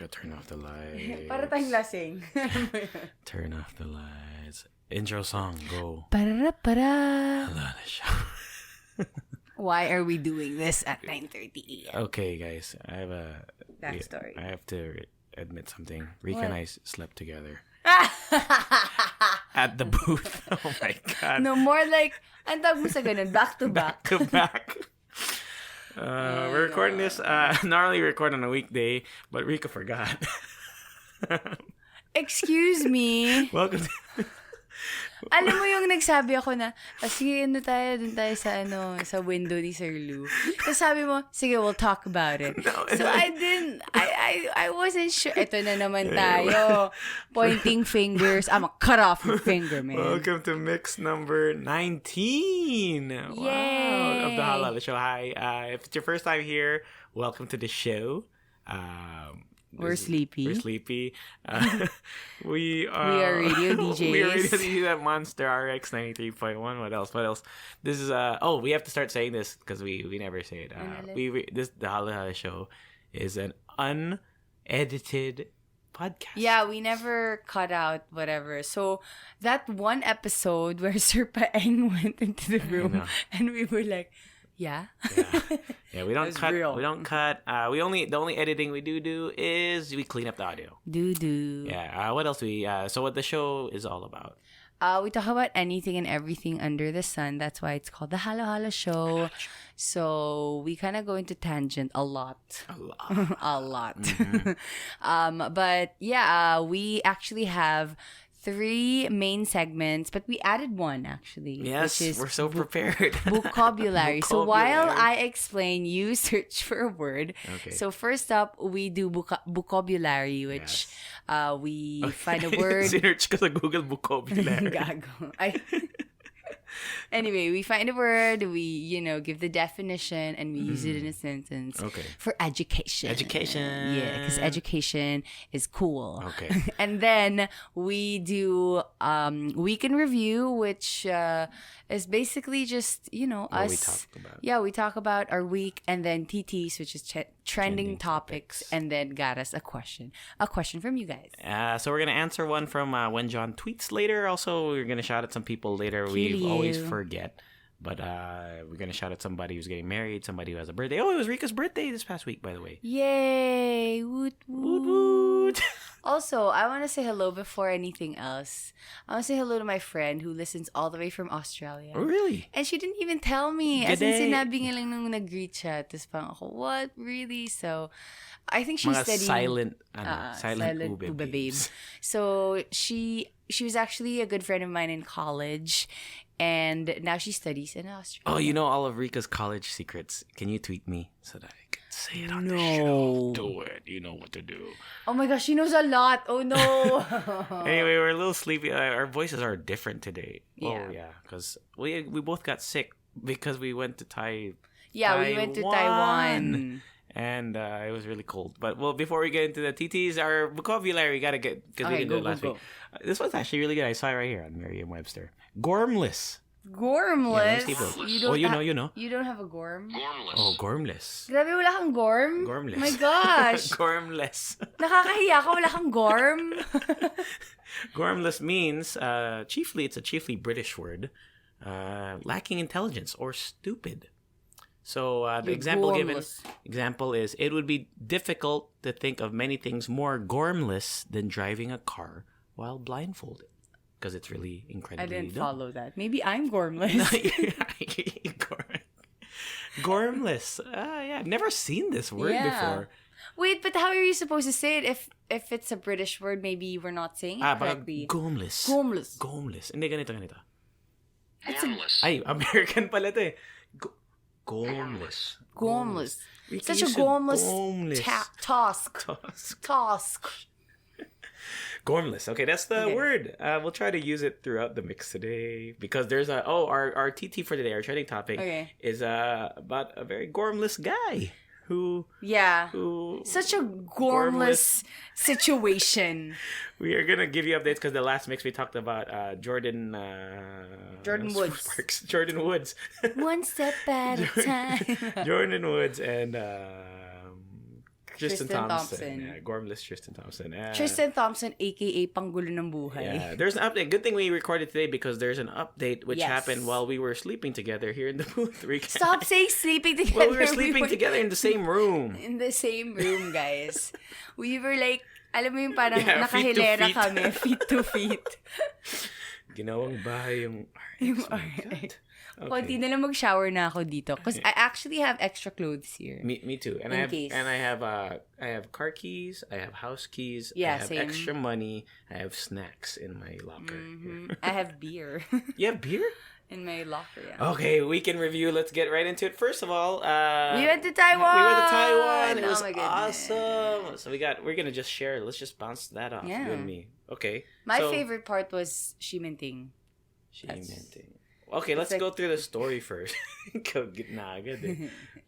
Rika, turn off the lights. Para tayong lasing. Turn off the lights. Intro song, go. Para. Show. Why are we doing this at 9:30 a.m.? Okay, guys, I have a backstory. I have to admit something. Rika and I slept together at the booth. Oh my god. No, more like, ang tawag mo sa ganun, back to back. To back. We're recording this, normally record on a weekday, but Rika forgot. Excuse me. Welcome to... Alam mo yung nagsabi ako na, sige, dun tayo sa window ni Sir Lou. Tapos sabi mo, sige, we'll talk about it. No, so I wasn't sure. Ito na naman tayo. Pointing fingers. I'm gonna cut off your finger, man. Welcome to mix number 19. Yay. Wow. Of the Halal Show. Hi. If it's your first time here, welcome to the show. We're sleepy. We are radio DJs. We are radio DJs at Monster RX 93.1. What else? This is we have to start saying this because we never say it. The Halal Show is an unedited podcast. Yeah, we never cut out whatever. So that one episode where Sir Paeng went into the room and we were like, yeah, we don't cut. Real. We don't cut. The only editing we do is we clean up the audio. Do. Yeah. What else so what the show is all about? We talk about anything and everything under the sun. That's why it's called the Halo So we kind of go into tangent a lot. A lot. Mm-hmm. But yeah, we actually have 3 main segments, but we added one actually. Yes, which is we're so prepared. Vocabulary. So while I explain, you search for a word. Okay. So first up, we do vocabulary, which we find a word. Search ka sa Google vocabulary. Gago. Anyway, we find a word, we, give the definition, and we use it in a sentence for education. Education. Yeah, because education is cool. Okay. And then we do week in review, which is basically just, us. What we talked about. Yeah, we talk about our week, and then TTs, which is trending topics, and then got us a question. A question from you guys. So we're going to answer one from when John tweets later. Also, we're going to shout at some people later. We always forget. But we're going to shout at somebody who's getting married, somebody who has a birthday. Oh, it was Rika's birthday this past week, by the way. Yay! Woot woot. Woot woot. Also, I want to say hello before anything else. I want to say hello to my friend who listens all the way from Australia. Oh, really? And she didn't even tell me. As in, sinabi nga lang nung nag-greet siya. Tapos parang ako, what? Really? So, I think she's studying... silent ube babes. So, she was actually a good friend of mine in college. And now she studies in Australia. Oh, you know all of Rika's college secrets. Can you tweet me so that I can say it on the show? Do it. You know what to do. Oh my gosh, she knows a lot. Oh no. Anyway, we're a little sleepy. Our voices are different today. Yeah. Oh yeah, because we both got sick because we went to Taiwan. We went to Taiwan. And it was really cold. But before we get into the TTs, our vocabulary we gotta get because we didn't do it last week. This one's actually really good. I saw it right here on Merriam-Webster. Gormless. Gormless? Yeah, you know. You don't have a gorm? Gormless. Oh, gormless. Grabe, wala kang gorm? Gormless. My gosh. Gormless. Nakakahiya ka, wala kang gorm? Gormless means, it's a chiefly British word, lacking intelligence or stupid. So the example is, it would be difficult to think of many things more gormless than driving a car while blindfolded. Because it's really incredibly I didn't dumb. follow that. Maybe I'm gormless. Gormless. I've never seen this word before. Wait, but how are you supposed to say it if it's a British word? Maybe we're not saying it correctly. Gormless. Hindi, ganito. Gormless. Ay, American pala ito eh. Gormless. Such a gormless task. Gormless. Okay, that's the word. We'll try to use it throughout the mix today because there's our TT for today, our trending topic is about a very gormless guy who such a gormless situation. We are gonna give you updates because the last mix we talked about Jordan Woods. Jordan Woods. One step at a time. Jordan Woods and Tristan Thompson. Yeah, Gormless Tristan Thompson. Tristan Thompson, aka Panggulo ng Buhay. Yeah, there's an update. Good thing we recorded today because there's an update which happened while we were sleeping together here in the booth. Stop saying sleeping together. Well, we were sleeping together in the same room. In the same room, guys. We were like, alam mo yung parang nakahilera kami, feet to feet. Ginawang bahay yung RX. Okay. Konti na lang mag-shower na ako dito because I actually have extra clothes here. Me too. And I have car keys, I have house keys, I have same. extra money, I have snacks in my locker. I have beer. You have beer? In my locker, yeah. Okay, weekend review. Let's get right into it. First of all, we went to Taiwan. It was awesome. So we're gonna just share. Let's just bounce that off, you and me. Okay. My favorite part was Shiminting. Okay, let's go through the story first.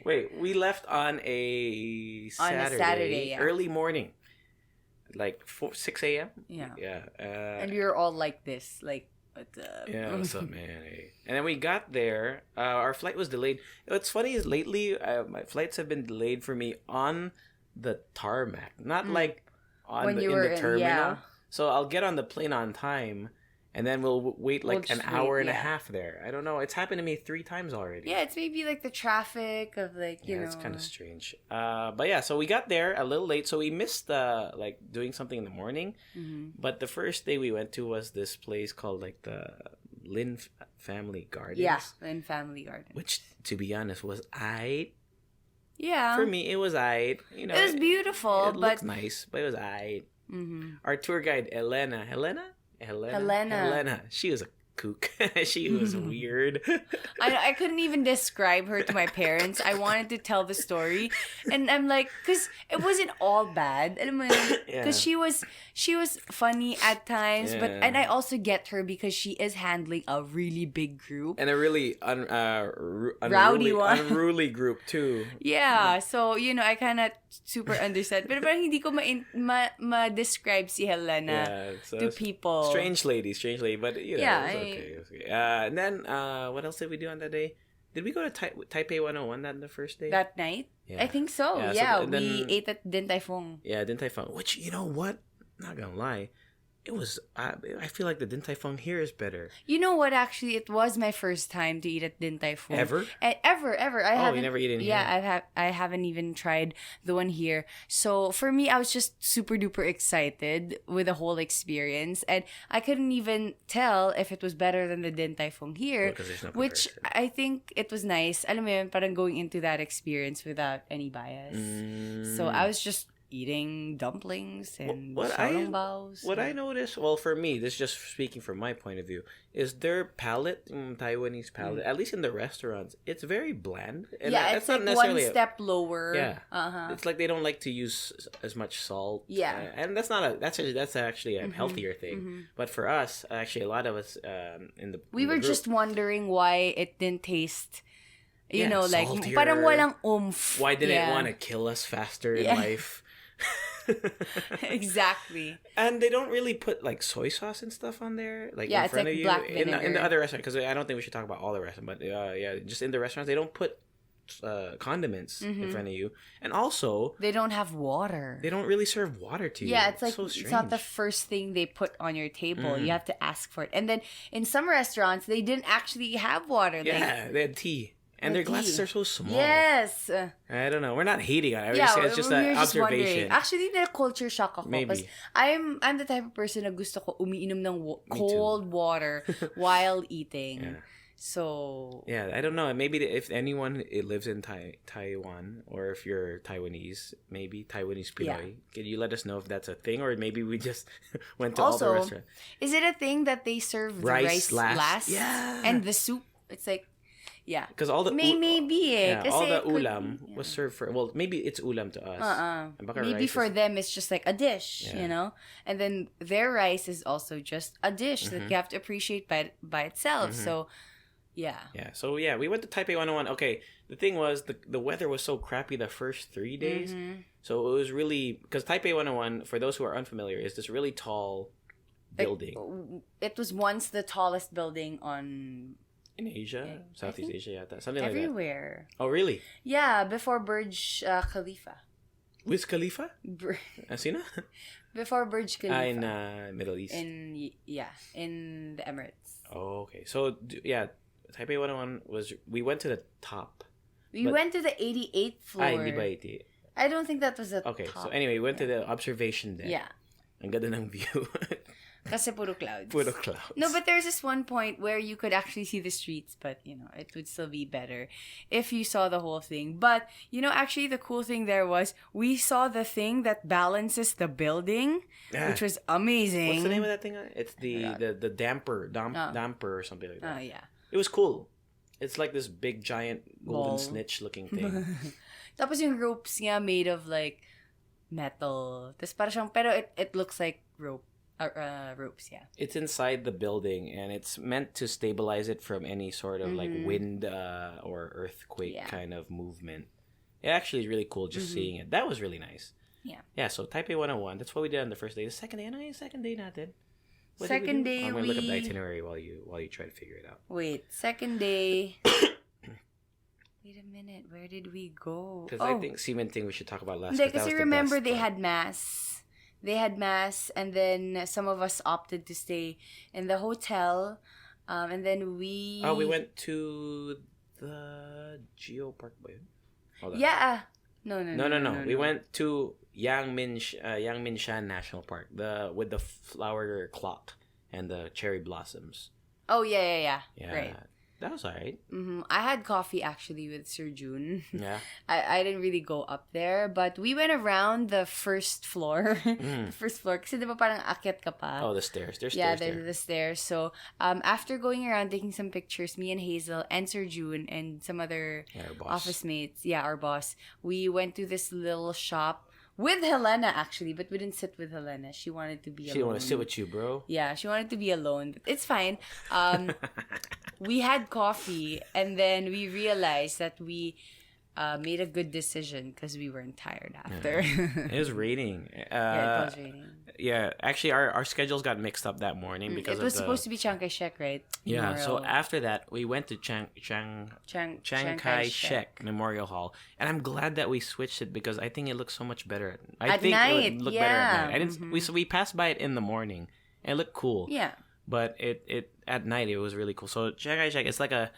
Wait, we left on a Saturday early morning, like 6 a.m. Yeah. And we were all like this, like. What's up? Yeah, what's up, man? Hey. And then we got there. Our flight was delayed. What's funny is lately, my flights have been delayed for me on the tarmac, not like in the terminal. Yeah. So I'll get on the plane on time, and then we'll wait like an hour and a half there. I don't know. It's happened to me 3 times already. Yeah, it's maybe like the traffic of like, you know. It's kind of strange. But yeah, so we got there a little late. So we missed like doing something in the morning. Mm-hmm. But the first day we went to was this place called like the Lin Family Gardens. Yeah, Lin Family Garden. Which, to be honest, was aight. Yeah. For me, it was aight. You know, it was beautiful. It looked nice, but it was aight. Mm-hmm. Our tour guide, Helena. She was a kook. She was weird. I couldn't even describe her to my parents. I wanted to tell the story, and I'm like, because it wasn't all bad. Because she was funny at times, and I also get her because she is handling a really big group and a really rowdy one, unruly group too. Yeah, so I kind of super understand, pero parang hindi ko ma-describe si Helena to people. Strange lady, but it was okay. And then what else did we do on that day? Did we go to Taipei 101 that the first day? That night? Yeah. I think so. Yeah, we ate at Din Tai Fung. Yeah, Din Tai Fung. Which, you know what? Not gonna lie. It was, I feel like the Din Tai Fung here is better. You know what, actually, it was my first time to eat at Din Tai Fung. Ever? Ever. I haven't, you never eaten here? Yeah, I haven't even tried the one here. So, for me, I was just super duper excited with the whole experience. And I couldn't even tell if it was better than the Din Tai Fung here. Well, which I think it was nice. Alam mo yun, parang going into that experience without any bias. So, I was just eating dumplings and xiaolongbaos. What I noticed, well, for me, this is just speaking from my point of view, is their palate, Taiwanese palate, at least in the restaurants, it's very bland. And it's like not necessarily one step lower. Yeah. It's like they don't like to use as much salt. Yeah. And that's actually a healthier thing. Mm-hmm. But for us, actually, a lot of us we were just wondering why it didn't taste, like saltier. Parang walang oomph. Why didn't it want to kill us faster in life? Exactly. And they don't really put like soy sauce and stuff on there, like in front of you. Black vinegar. In the other restaurant, because I don't think we should talk about all the restaurants, but just in the restaurants they don't put condiments in front of you, and also they don't have water. They don't really serve water to you. Yeah, it's like so strange. It's not the first thing they put on your table. You have to ask for it. And then in some restaurants they didn't actually have water. Yeah, they had tea. And their glasses are so small. Yes. I don't know. We're not hating on it. It's just an observation. Actually, the culture shock ako. Maybe. I'm the type of person na gusto ko umiinom ng cold water while eating. Yeah. So... Yeah, I don't know. Maybe if anyone lives in Taiwan, or if you're Taiwanese, maybe Taiwanese Pinoy, can you let us know if that's a thing? Or maybe we just went to all the restaurants. Is it a thing that they serve the rice last? Yeah. And the soup? It's like... Yeah. Because all the maybe all the ulam was served for, well, maybe it's ulam to us. Maybe for them it's just like a dish, and then their rice is also just a dish that you have to appreciate by itself. So yeah. So we went to Taipei 101. Okay, the thing was the weather was so crappy the first 3 days. So it was really, because Taipei 101, for those who are unfamiliar, is this really tall building. It was once the tallest building in Asia, Southeast Asia, something everywhere. Like that. Oh, really? Yeah, before Burj Khalifa. Wiz Khalifa? Sino? Before Burj Khalifa. In Middle East. In the Emirates. Oh, okay. So, Taipei 101 was... We went to the top. We went to the 88th floor. Hindi ba 88? I don't think that was the top. Okay, so anyway, we went to the observation deck. Yeah. Ang ganda ng view. Kasi puro clouds. Puro clouds. No, but there's this one point where you could actually see the streets, but, it would still be better if you saw the whole thing. But, actually the cool thing there was we saw the thing that balances the building, which was amazing. What's the name of that thing? It's the damper or something like that. Oh, yeah. It was cool. It's like this big, giant, golden snitch looking thing. Tapos yung ropes niya made of, like, metal. Tapos para siyang, pero it looks like ropes, yeah. It's inside the building, and it's meant to stabilize it from any sort of like wind or earthquake kind of movement. It actually is really cool just seeing it. That was really nice. Yeah. Yeah, so Taipei 101, that's what we did on the first day. The second day, second day natin. Second day, I'm going to look up the itinerary while you try to figure it out. Wait, second day... Wait a minute, where did we go? Because I think cementing we should talk about last. Because you remember they had mass. They had mass, and then some of us opted to stay in the hotel, and then we... Oh, we went to the Geo Park ba yun? Hold on. Yeah. No. We went to Yangmingshan National Park, with the flower clock and the cherry blossoms. Oh, yeah. Right. That was alright. Mm-hmm. I had coffee actually with Sir June. Yeah. I didn't really go up there, but we went around the first floor. The first floor. Kasi diba parang akyat ka pa? Oh, the stairs. There's stairs there. The stairs. So, after going around taking some pictures, me and Hazel and Sir June and some other office mates, our boss, we went to this little shop with Helena, actually, but we didn't sit with Helena. She wanted to be alone. She didn't want to sit with you, bro. Yeah, she wanted to be alone. But it's fine. We had coffee, and then we realized that we made a good decision because we weren't tired after. It was raining. It was raining. Yeah, actually, our schedules got mixed up that morning because it was supposed to be Chiang Kai-shek, right? Yeah. Memorial. So after that, we went to Chiang Kai-shek Memorial Hall, and I'm glad that we switched it because I think it looks so much better. I think night, it would look better at night. We passed by it in the morning, and it looked cool. Yeah. But it at night it was really cool. So Chiang Kai-shek, it's like a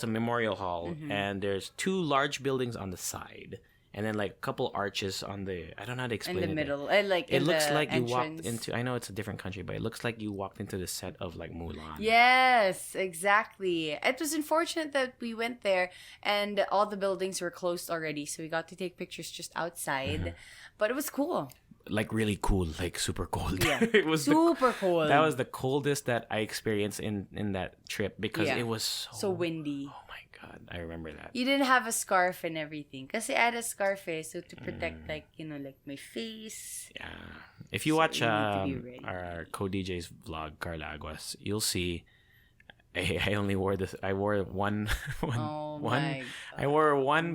memorial hall, and there's two large buildings on the side. And then like a couple arches on I don't know how to explain it. In the middle. It looks like entrance. you walked into, I know it's a different country, but it looks like you walked into the set of like Mulan. Yes, exactly. It was unfortunate that we went there and all the buildings were closed already. So we got to take pictures just outside. But it was cool. Like really cool, like super cold. Yeah. It was super cold. That was the coldest that I experienced in that trip because it was so windy. Oh my god, I remember that. You didn't have a scarf and everything. Kasi I had a scarf so to protect like my face. Yeah. If you watch our co-DJ's vlog, Carla Aguas, you'll see I only wore this. I wore one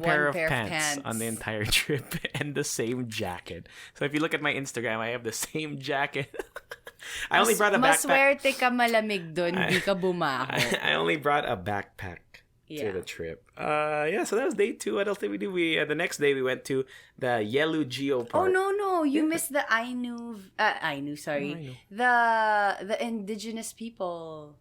pair of pants on the entire trip and the same jacket. So if you look at my Instagram, I have the same jacket. I only brought a backpack. Maswerte ka malamig doon, di ka bumaho. I only brought a backpack to the trip. So that was day 2. What else did we do? The next day we went to the Yelu Geo Park. Oh no, you missed the Ainu. Sorry, the indigenous people.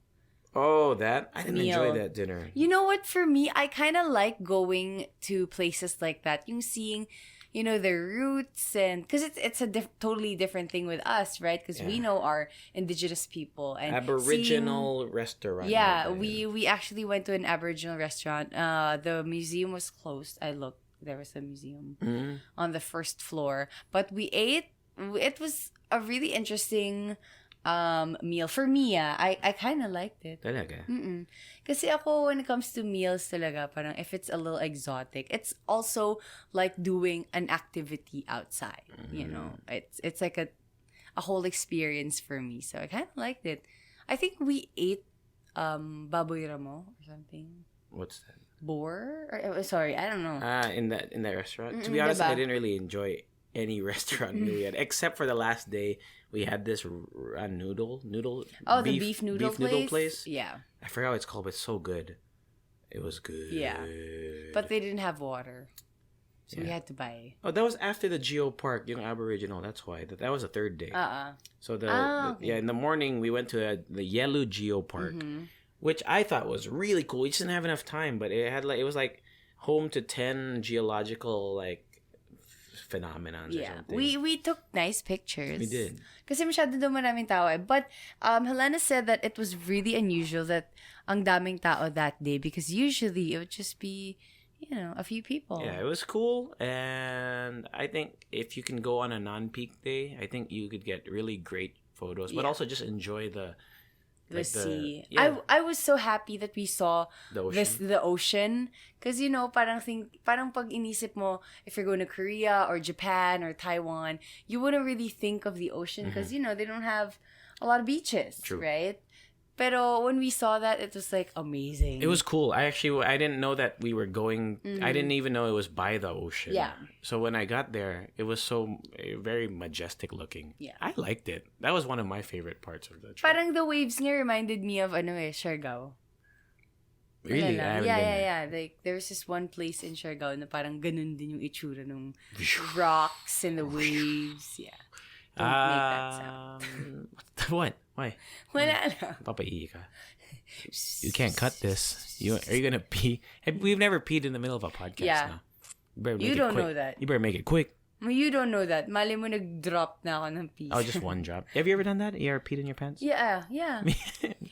Oh, that? I didn't meal. enjoy that dinner. You know what? For me, I kind of like going to places like that. Yung seeing, their roots and... Because it's a totally different thing with us, right? Because we know our indigenous people. And Aboriginal restaurant. Yeah, we actually went to an Aboriginal restaurant. The museum was closed. I looked. There was a museum on the first floor. But we ate. It was a really interesting... meal. For me, I kind of liked it. Talaga? Kasi ako, when it comes to meals talaga, parang if it's a little exotic, it's also like doing an activity outside, It's like a whole experience for me. So I kind of liked it. I think we ate baboy ramo or something. What's that? Boar? Sorry, I don't know. In that restaurant? To be honest, diba? I didn't really enjoy any restaurant meal we had, except for the last day we had this noodle. Oh, the beef noodle place. Yeah, I forgot what it's called, but it's so good. It was good. Yeah, but they didn't have water. So we had to buy. Oh, that was after the Geo Park, yung Aboriginal. That's why. That was the third day. So okay. in the morning we went to the Yellow Geo Park, which I thought was really cool. We just didn't have enough time, but it was like home to 10 geological phenomenons or something. We took nice pictures. We did. Kasi masyado daw maraming tao eh. But Helena said that it was really unusual that ang daming tao that day because usually it would just be, a few people. Yeah, it was cool. And I think if you can go on a non-peak day, I think you could get really great photos, but also just enjoy the sea. Yeah. I was so happy that we saw The ocean. Because, parang pag inisip mo, if you're going to Korea or Japan or Taiwan, you wouldn't really think of the ocean because, they don't have a lot of beaches, True. right? Pero when we saw that, it was like amazing. It was cool. I didn't know that we were going. I didn't even know it was by the ocean. Yeah. So when I got there, it was so very majestic looking. Yeah. I liked it. That was one of my favorite parts of the trip. Parang the waves nga reminded me of Siargao. Really? I haven't been there. Yeah. Like there's this one place in Siargao na parang ganun din yung itsura ng rocks and the waves. Yeah. Don't make that sound. What? Why? Wala lang. Papaihi ka. You can't cut this. Are you gonna pee? We've never peed in the middle of a podcast. Yeah. Now. You better make You it don't quick. know that. You better make it quick. You don't know that. Mali mo nag-drop na ako ng pee. Oh, just one drop. Have you ever done that? You ever peed in your pants? Yeah.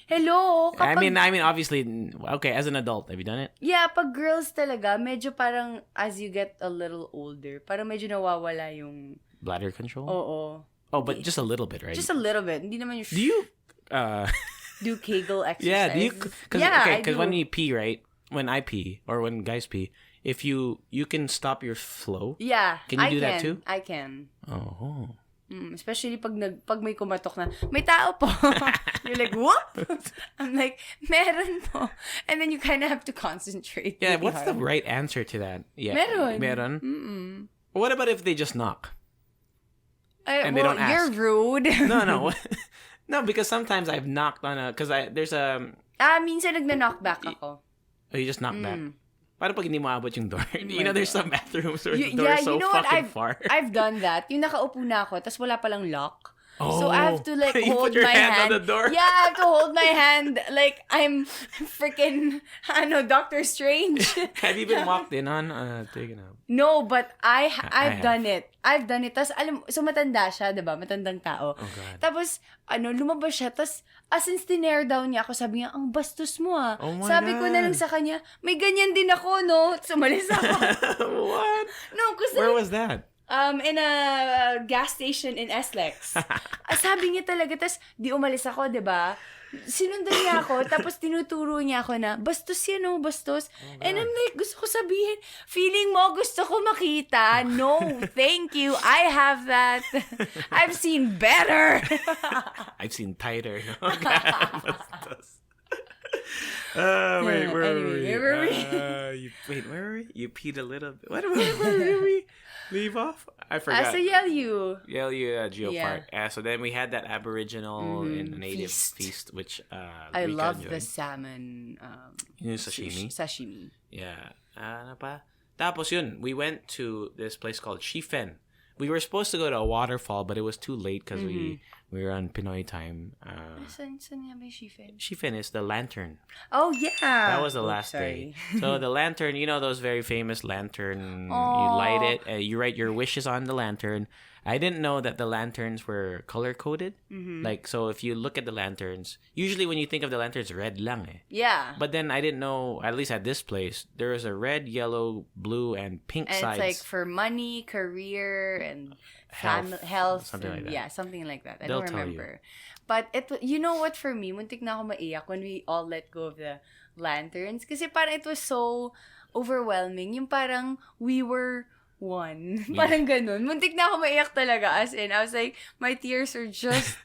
Hello. I mean, obviously, okay. As an adult, have you done it? Yeah, pag girls talaga, medyo parang as you get a little older, parang medyo nawawala yung Bladder control? Oo. Oh, but just a little bit, right? Just a little bit. Hindi naman yung Do you do Kegel exercise? Yeah, do you because I when do. you pee, right? When I pee or when guys pee, if you can stop your flow. Yeah. Can you do that too? I can. Oh. Especially pag may kumatok na, may tao po. You're like, what? I'm like, meron po. And then you kind of have to concentrate. Yeah, really what's the hard. right answer to that? Yeah. Meron. Meron? What about if they just knock? And they don't ask. You're rude. No. No, because sometimes I've knocked on there's a... Minsan nagna-knockback ako. Oh, you just knock back. Paano pag hindi mo abot yung door? There's some bathrooms where the door is so fucking far. I've done that. Yung nakaupo na ako, tas wala palang lock. Oh, so I have to you hold put your my hand on the door? Yeah, I have to hold my hand like I'm freaking Doctor Strange. Have you been walked in on taken out? No, but I've have. done it. I've done it. Tas so matanda siya, 'di ba? Matandang tao. Oh God. Tapos lumabas siya, tas since tinare down niya ako, sabi niya, ang bastos mo ah. Oh my Sabi ko na lang God. sa kanya, may ganyan din ako, no? Sumalis ako. What? No, kasi Where was that? in a gas station in SLEX. Sabi niya talaga, tas di umalis ako, 'di ba? Sinundan niya ako, tapos tinuturo niya ako na, bastos yan, no, bastos. And I'm like, gusto ko sabihin, feeling mo, gusto ko makita. No, thank you. I have that. I've seen better. I've seen tighter. Bastos. Wait, where were we? Where were we? You peed a little bit. Where did we leave off? I forgot. So Yelyu. Geopark. So then we had that Aboriginal and native feast, which I Rika love enjoyed. the salmon Yung sashimi. sashimi. Yeah. Ano pa? Tapos yun, we went to this place called Leche-Fan. We were supposed to go to a waterfall, but it was too late because we were on Pinoy time. Saan nga ba yung Leche-Fan? Leche-Fan is the lantern. Oh, yeah. That was the last day. So the lantern, those very famous lantern, you light it, you write your wishes on the lantern. I didn't know that the lanterns were color-coded. Like, so if you look at the lanterns, usually when you think of the lanterns, red lang eh. Yeah. But then I didn't know, at least at this place, there was a red, yellow, blue, and pink And sides. it's like for money, career, and health something like that. Yeah, something like that. I They'll don't tell you. remember. But you know what, for me, muntik na ako maiyak when we all let go of the lanterns. Kasi parang it was so overwhelming. Yung parang we were one. Parang ganun. Muntik na ako maiyak talaga. As in, I was like, my tears are just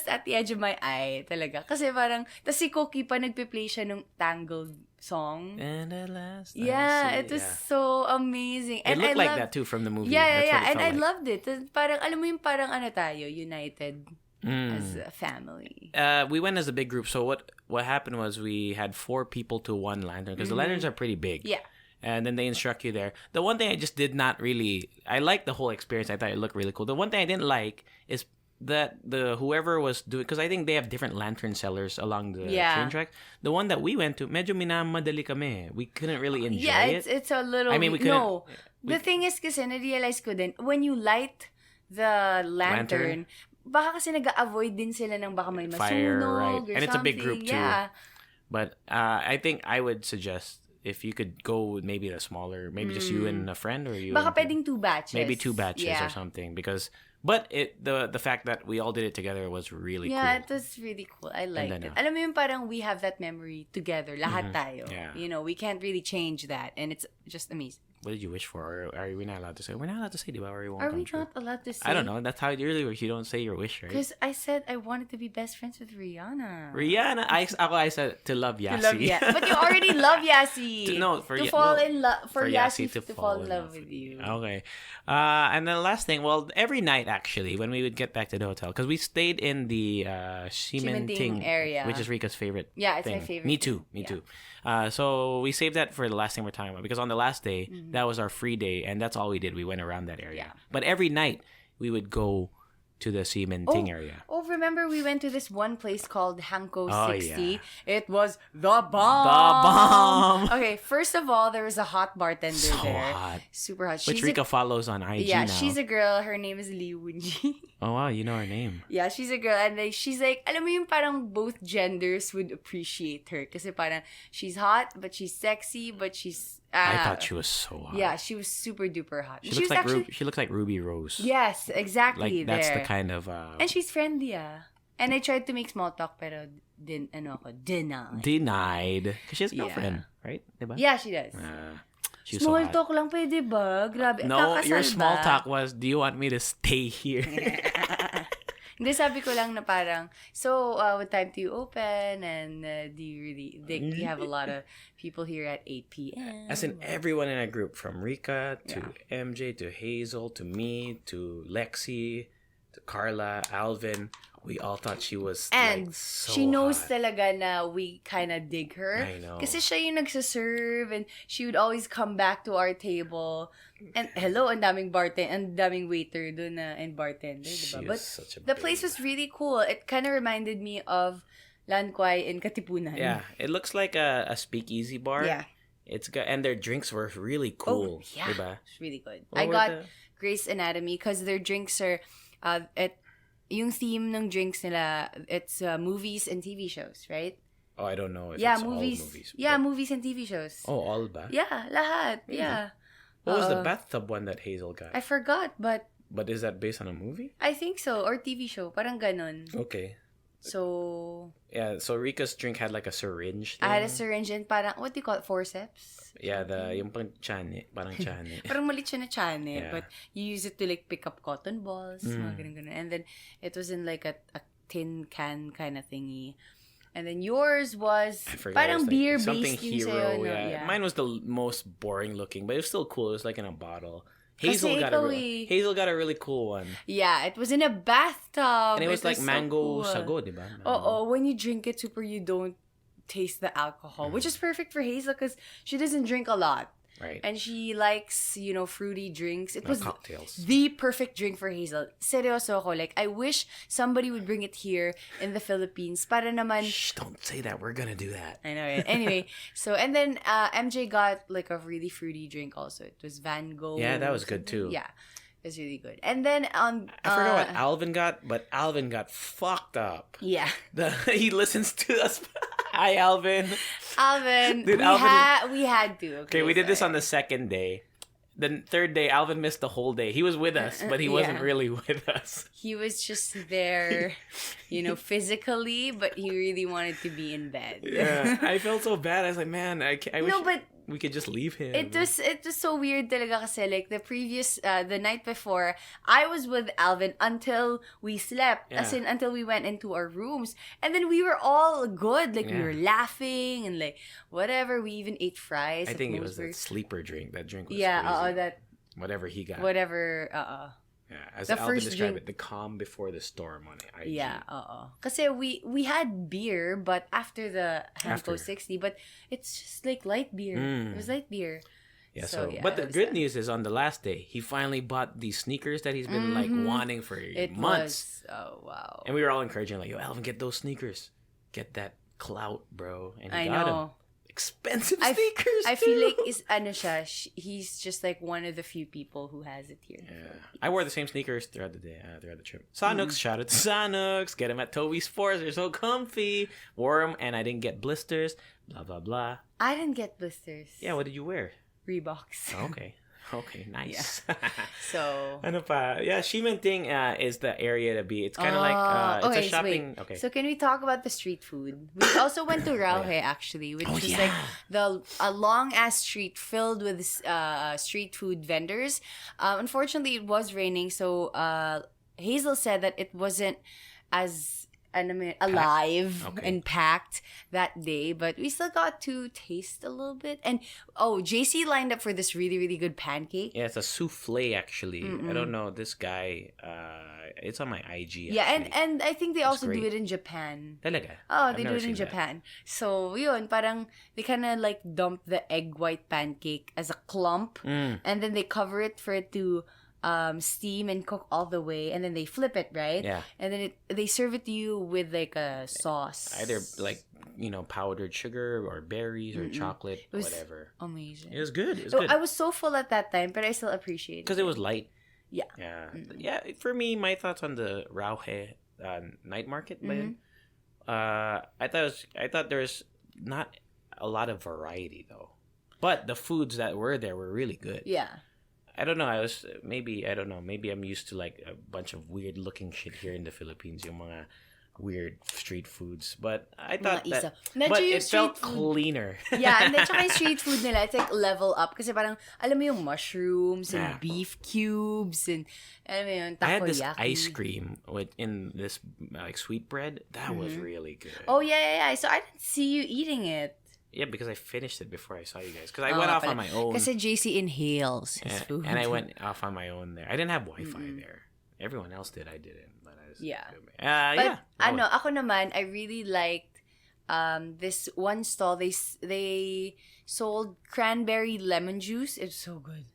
at the edge of my eye talaga. Kasi parang, tas si Cookie pa nagpe-play siya ng Tangled song. And at last, Yeah, it was so amazing. It And looked I like loved, that too from the movie. Yeah, That's what it and felt I like. loved it. Parang, alam mo yung parang tayo, united as a family. We went as a big group. So what happened was we had 4 people to one lantern because the lanterns are pretty big. Yeah. and then they instruct you there. The one thing I just did not really, I liked the whole experience. I thought it looked really cool. The one thing I didn't like is that the whoever was doing, because I think they have different lantern sellers along the train track. The one that we went to, medyo minamadali kami. We couldn't really enjoy it. It's a little. I mean, we couldn't. No, the thing is, kasi na-realize ko din when you light the lantern. Baka kasi nag-avoid din sila ng baka may masunog fire, right? or and it's a big group too. Yeah. But I think I would suggest if you could go with maybe the smaller, maybe just you and a friend, or you. Baka pwedeng 2 batches. Maybe 2 batches or something, because. But the fact that we all did it together was really cool. Yeah, it was really cool. I liked it. Alam mo yung parang we have that memory together. Lahat tayo. Yeah. You know, we can't really change that. And it's just amazing. What did you wish for? Or are we not allowed to say? We're not allowed to say, di ba? Or are we not allowed to say? I don't know. That's how it usually works. You don't say your wish, right? Because I said I wanted to be best friends with Rihanna. I said to love Yassi. To love But you already love Yassi. To fall in love for Yassi to fall in love with you. Okay. And then the last thing, well, every night actually, when we would get back to the hotel, because we stayed in the Cimenting area, which is Rika's favorite. Yeah, it's thing. my favorite. Me too. So we saved that for the last thing we're talking about, because on the last day, that was our free day, and that's all we did. We went around that area. Yeah. But every night we would go to the Cimenting area. Oh, remember we went to this one place called Hanko 60? Yeah. It was the bomb. The bomb. Okay, first of all, there was a hot bartender there. Hot. Super hot. Which Rika follows on IG now. now. She's a girl. Her name is Lee Woonji. Oh, wow. You know her name. Yeah, she's a girl. And she's like, alam mo yung parang both genders would appreciate her. Kasi parang she's hot, but she's sexy, but she's... I thought she was so hot. Yeah, she was super duper hot. She looks like actually... she looks like Ruby Rose. Yes, exactly. Like that's the kind of. And she's friendly, And I tried to make small talk, pero denied. Because she has a girlfriend, right? Diba? Yeah, she does. She's small so talk lang pwede ba? Grabe. No, your small talk was, do you want me to stay here? Hindi, sabi ko lang na parang, so, what time do you open? And do you have a lot of people here at 8 p.m.? As in everyone in a group, from Rika to MJ to Hazel to me to Lexi to Carla, Alvin. We all thought she was and so she knows hot. talaga na we kind of dig her. I know. Kasi siya yung nagsaserve and she would always come back to our table. And hello, ang daming waiter doon and bartender, diba? But the place was really cool. It kind of reminded me of Lan Kwai in Katipunan. Yeah, it looks like a speakeasy bar. Yeah. It's got, and their drinks were really cool. Oh, yeah. Diba? It's really good. I got Grey's Anatomy because their drinks are yung theme ng drinks nila, it's movies and TV shows, right? Oh, I don't know if it's movies. All movies. Yeah, movies and TV shows. Oh, all ba? Yeah, lahat. Really? Yeah. What was the bathtub one that Hazel got? I forgot, but... But is that based on a movie? I think so, or TV show. Parang ganon. Okay. So... Yeah, so Rika's drink had like a syringe thing. I had a syringe and parang, what do you call it, forceps? Yeah, yung pang chane, parang chane. Parang malit siya na chane, but you use it to like pick up cotton balls, mga ganun. And then it was in like a tin can kind of thingy. And then yours was parang like beer-based something yung hero. sa'yo, no? Yeah. Mine was the most boring looking, but it was still cool. It was like in a bottle. Hazel got a really cool one. Yeah, it was in a bathtub. And it was like mango so cool. sago, diba? When you drink it super, you don't taste the alcohol, which is perfect for Hazel because she doesn't drink a lot. Right. And she likes, fruity drinks. It was cocktails. The perfect drink for Hazel. Seryoso ako. Like, I wish somebody would bring it here in the Philippines para naman... Shh, don't say that. We're gonna do that. I know, right? Anyway, and then MJ got like a really fruity drink also. It was Van Gogh. Yeah, that was good too. Yeah. It was really good. And then I forgot what Alvin got, but Alvin got fucked up. Yeah. He listens to us. Hi, Alvin. Alvin, Dude, we had to. Okay, we did this on the second day. The third day, Alvin missed the whole day. He was with us, but he wasn't really with us. He was just there, physically, but he really wanted to be in bed. Yeah, I felt so bad. I was like, man, I wish we could just leave him. It was so weird talaga kasi like the night before, I was with Alvin until we slept. Yeah. As in, until we went into our rooms. And then we were all good. Like, we were laughing and like, whatever. We even ate fries. I think it was a sleeper drink. That drink was crazy. Whatever he got. Yeah, as the Alvin first described drink, it, the calm before the storm on IG. Yeah, Kasi we had beer, but after the Hanko 60, but it's just like light beer. It was light beer. Yeah, So, yeah, but the it was good that. news is on the last day, he finally bought these sneakers that he's been like wanting for months. Oh, wow. And we were all encouraging, like, yo, Alvin, get those sneakers. Get that clout, bro. And he I got know. them. Expensive sneakers, I too. feel like he's just like one of the few people who has it here. Yeah. I wore the same sneakers throughout the day, throughout the trip. Sanux, shout out to Sanux. Get them at Toby Sports. They're so comfy. Wore them and I didn't get blisters. Blah, blah, blah. I didn't get blisters. Yeah, what did you wear? Reeboks. Oh, okay. Okay, nice. So. Ano pa? Yeah, Shimenting is the area to be. It's kind of like it's a shopping. Wait. Okay. So can we talk about the street food? We also went to Rauhe actually, which is like a long ass street filled with street food vendors. Unfortunately, it was raining, so Hazel said that it wasn't as alive and packed that day, but we still got to taste a little bit. And JC lined up for this really, really good pancake. Yeah, it's a souffle actually. I don't know this guy. It's on my IG. Yeah, actually. and I think they also great. do it in Japan. Talaga? Oh, I've they do never it in seen that. Japan. So, yun, parang they kind of like dump the egg white pancake as a clump, and then they cover it for it to steam and cook all the way, and then they flip it, right? Yeah. And then they serve it to you with like a sauce. Either like powdered sugar or berries or chocolate, It was whatever. amazing. It was good. It was So good I was so full at that time, but I still appreciate it. because it was light. Yeah. Yeah. Yeah. For me, my thoughts on the Rauhe night market. I thought there was not a lot of variety though, but the foods that were there were really good. Yeah. I don't know. Maybe I'm used to like a bunch of weird looking shit here in the Philippines. Yung mga weird street foods, but I thought Mga that, isa. Medyo but yung it felt street food. cleaner. Yeah, and then tsaka yung street food nila, it's like level up. Kasi parang, alam mo yung mushrooms and Yeah. beef cubes and, alam mo yung takoyaki. I had this ice cream in this like sweet bread. That was really good. Oh, yeah. So I didn't see you eating it. Yeah, because I finished it before I saw you guys. Because I went off on my own. Kasi JC inhales his food. And I went off on my own there. I didn't have Wi-Fi there. Everyone else did. I didn't. But I was, Yeah. yeah. But, ako naman, I really liked this one stall. They sold cranberry lemon juice. It's so good.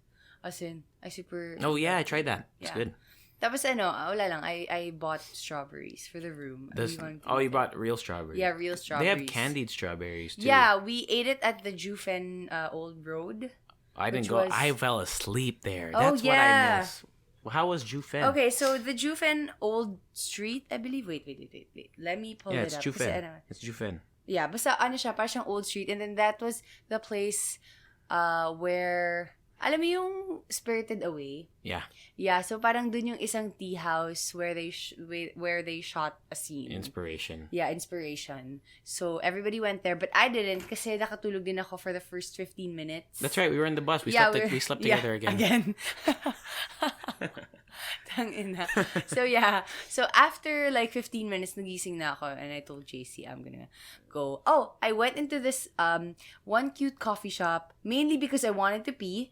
As in, I super... Oh, yeah, I tried that. It's Yeah. good. Tapos wala lang. I bought strawberries for the room. You bought real strawberries. Yeah, real strawberries. They have candied strawberries, too. Yeah, we ate it at the Jufen Old Road. I didn't go. I fell asleep there. Oh, That's what I yeah. miss. How was Jufen? Okay, so the Jufen Old Street, I believe. Wait. Let me pull Yeah, it it's up. Jufen. Kasi, It's Jufen. yeah, basta siya, parang siyang Old Street. And then that was the place where, alam mo yung Spirited Away? Yeah. Yeah, so parang dun yung isang tea house where they shot a scene. Inspiration. Yeah, inspiration. So everybody went there, but I didn't kasi nakatulog din ako for the first 15 minutes. That's right. We were in the bus. We slept together again. Tangina. So yeah. So after like 15 minutes, nagising na ako and I told JC I'm gonna go. Oh, I went into this one cute coffee shop mainly because I wanted to pee,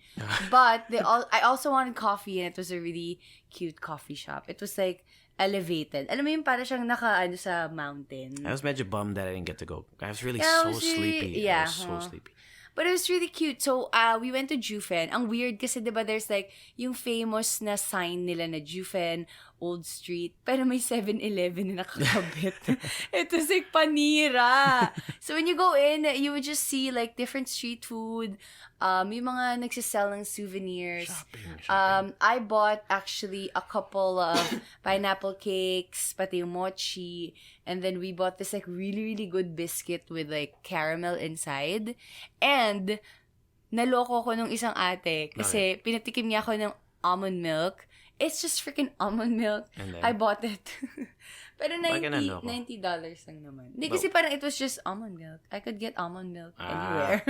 but I also wanted coffee and it was a really cute coffee shop. It was like elevated. Alam mo yung para siyang naka sa mountain. I was medyo bummed that I didn't get to go. I was really Yeah, so sleepy. yeah, I was so sleepy. But it was really cute. So, we went to Jufen. Ang weird kasi, diba, there's like, yung famous na sign nila na Jufen, Old Street, pero may 7-Eleven na nakakabit. It was like panira. So, when you go in, you would just see like different street food, yung mga nagsisell ng souvenirs. Shopping. I bought actually a couple of pineapple cakes, pati yung mochi, and then we bought this like really, really good biscuit with like caramel inside. And naloko ko nung isang ate kasi pinatikim niya ako ng almond milk. It's just freaking almond milk. I bought it. Pero $90 lang naman. Hindi kasi parang it was just almond milk. I could get almond milk anywhere.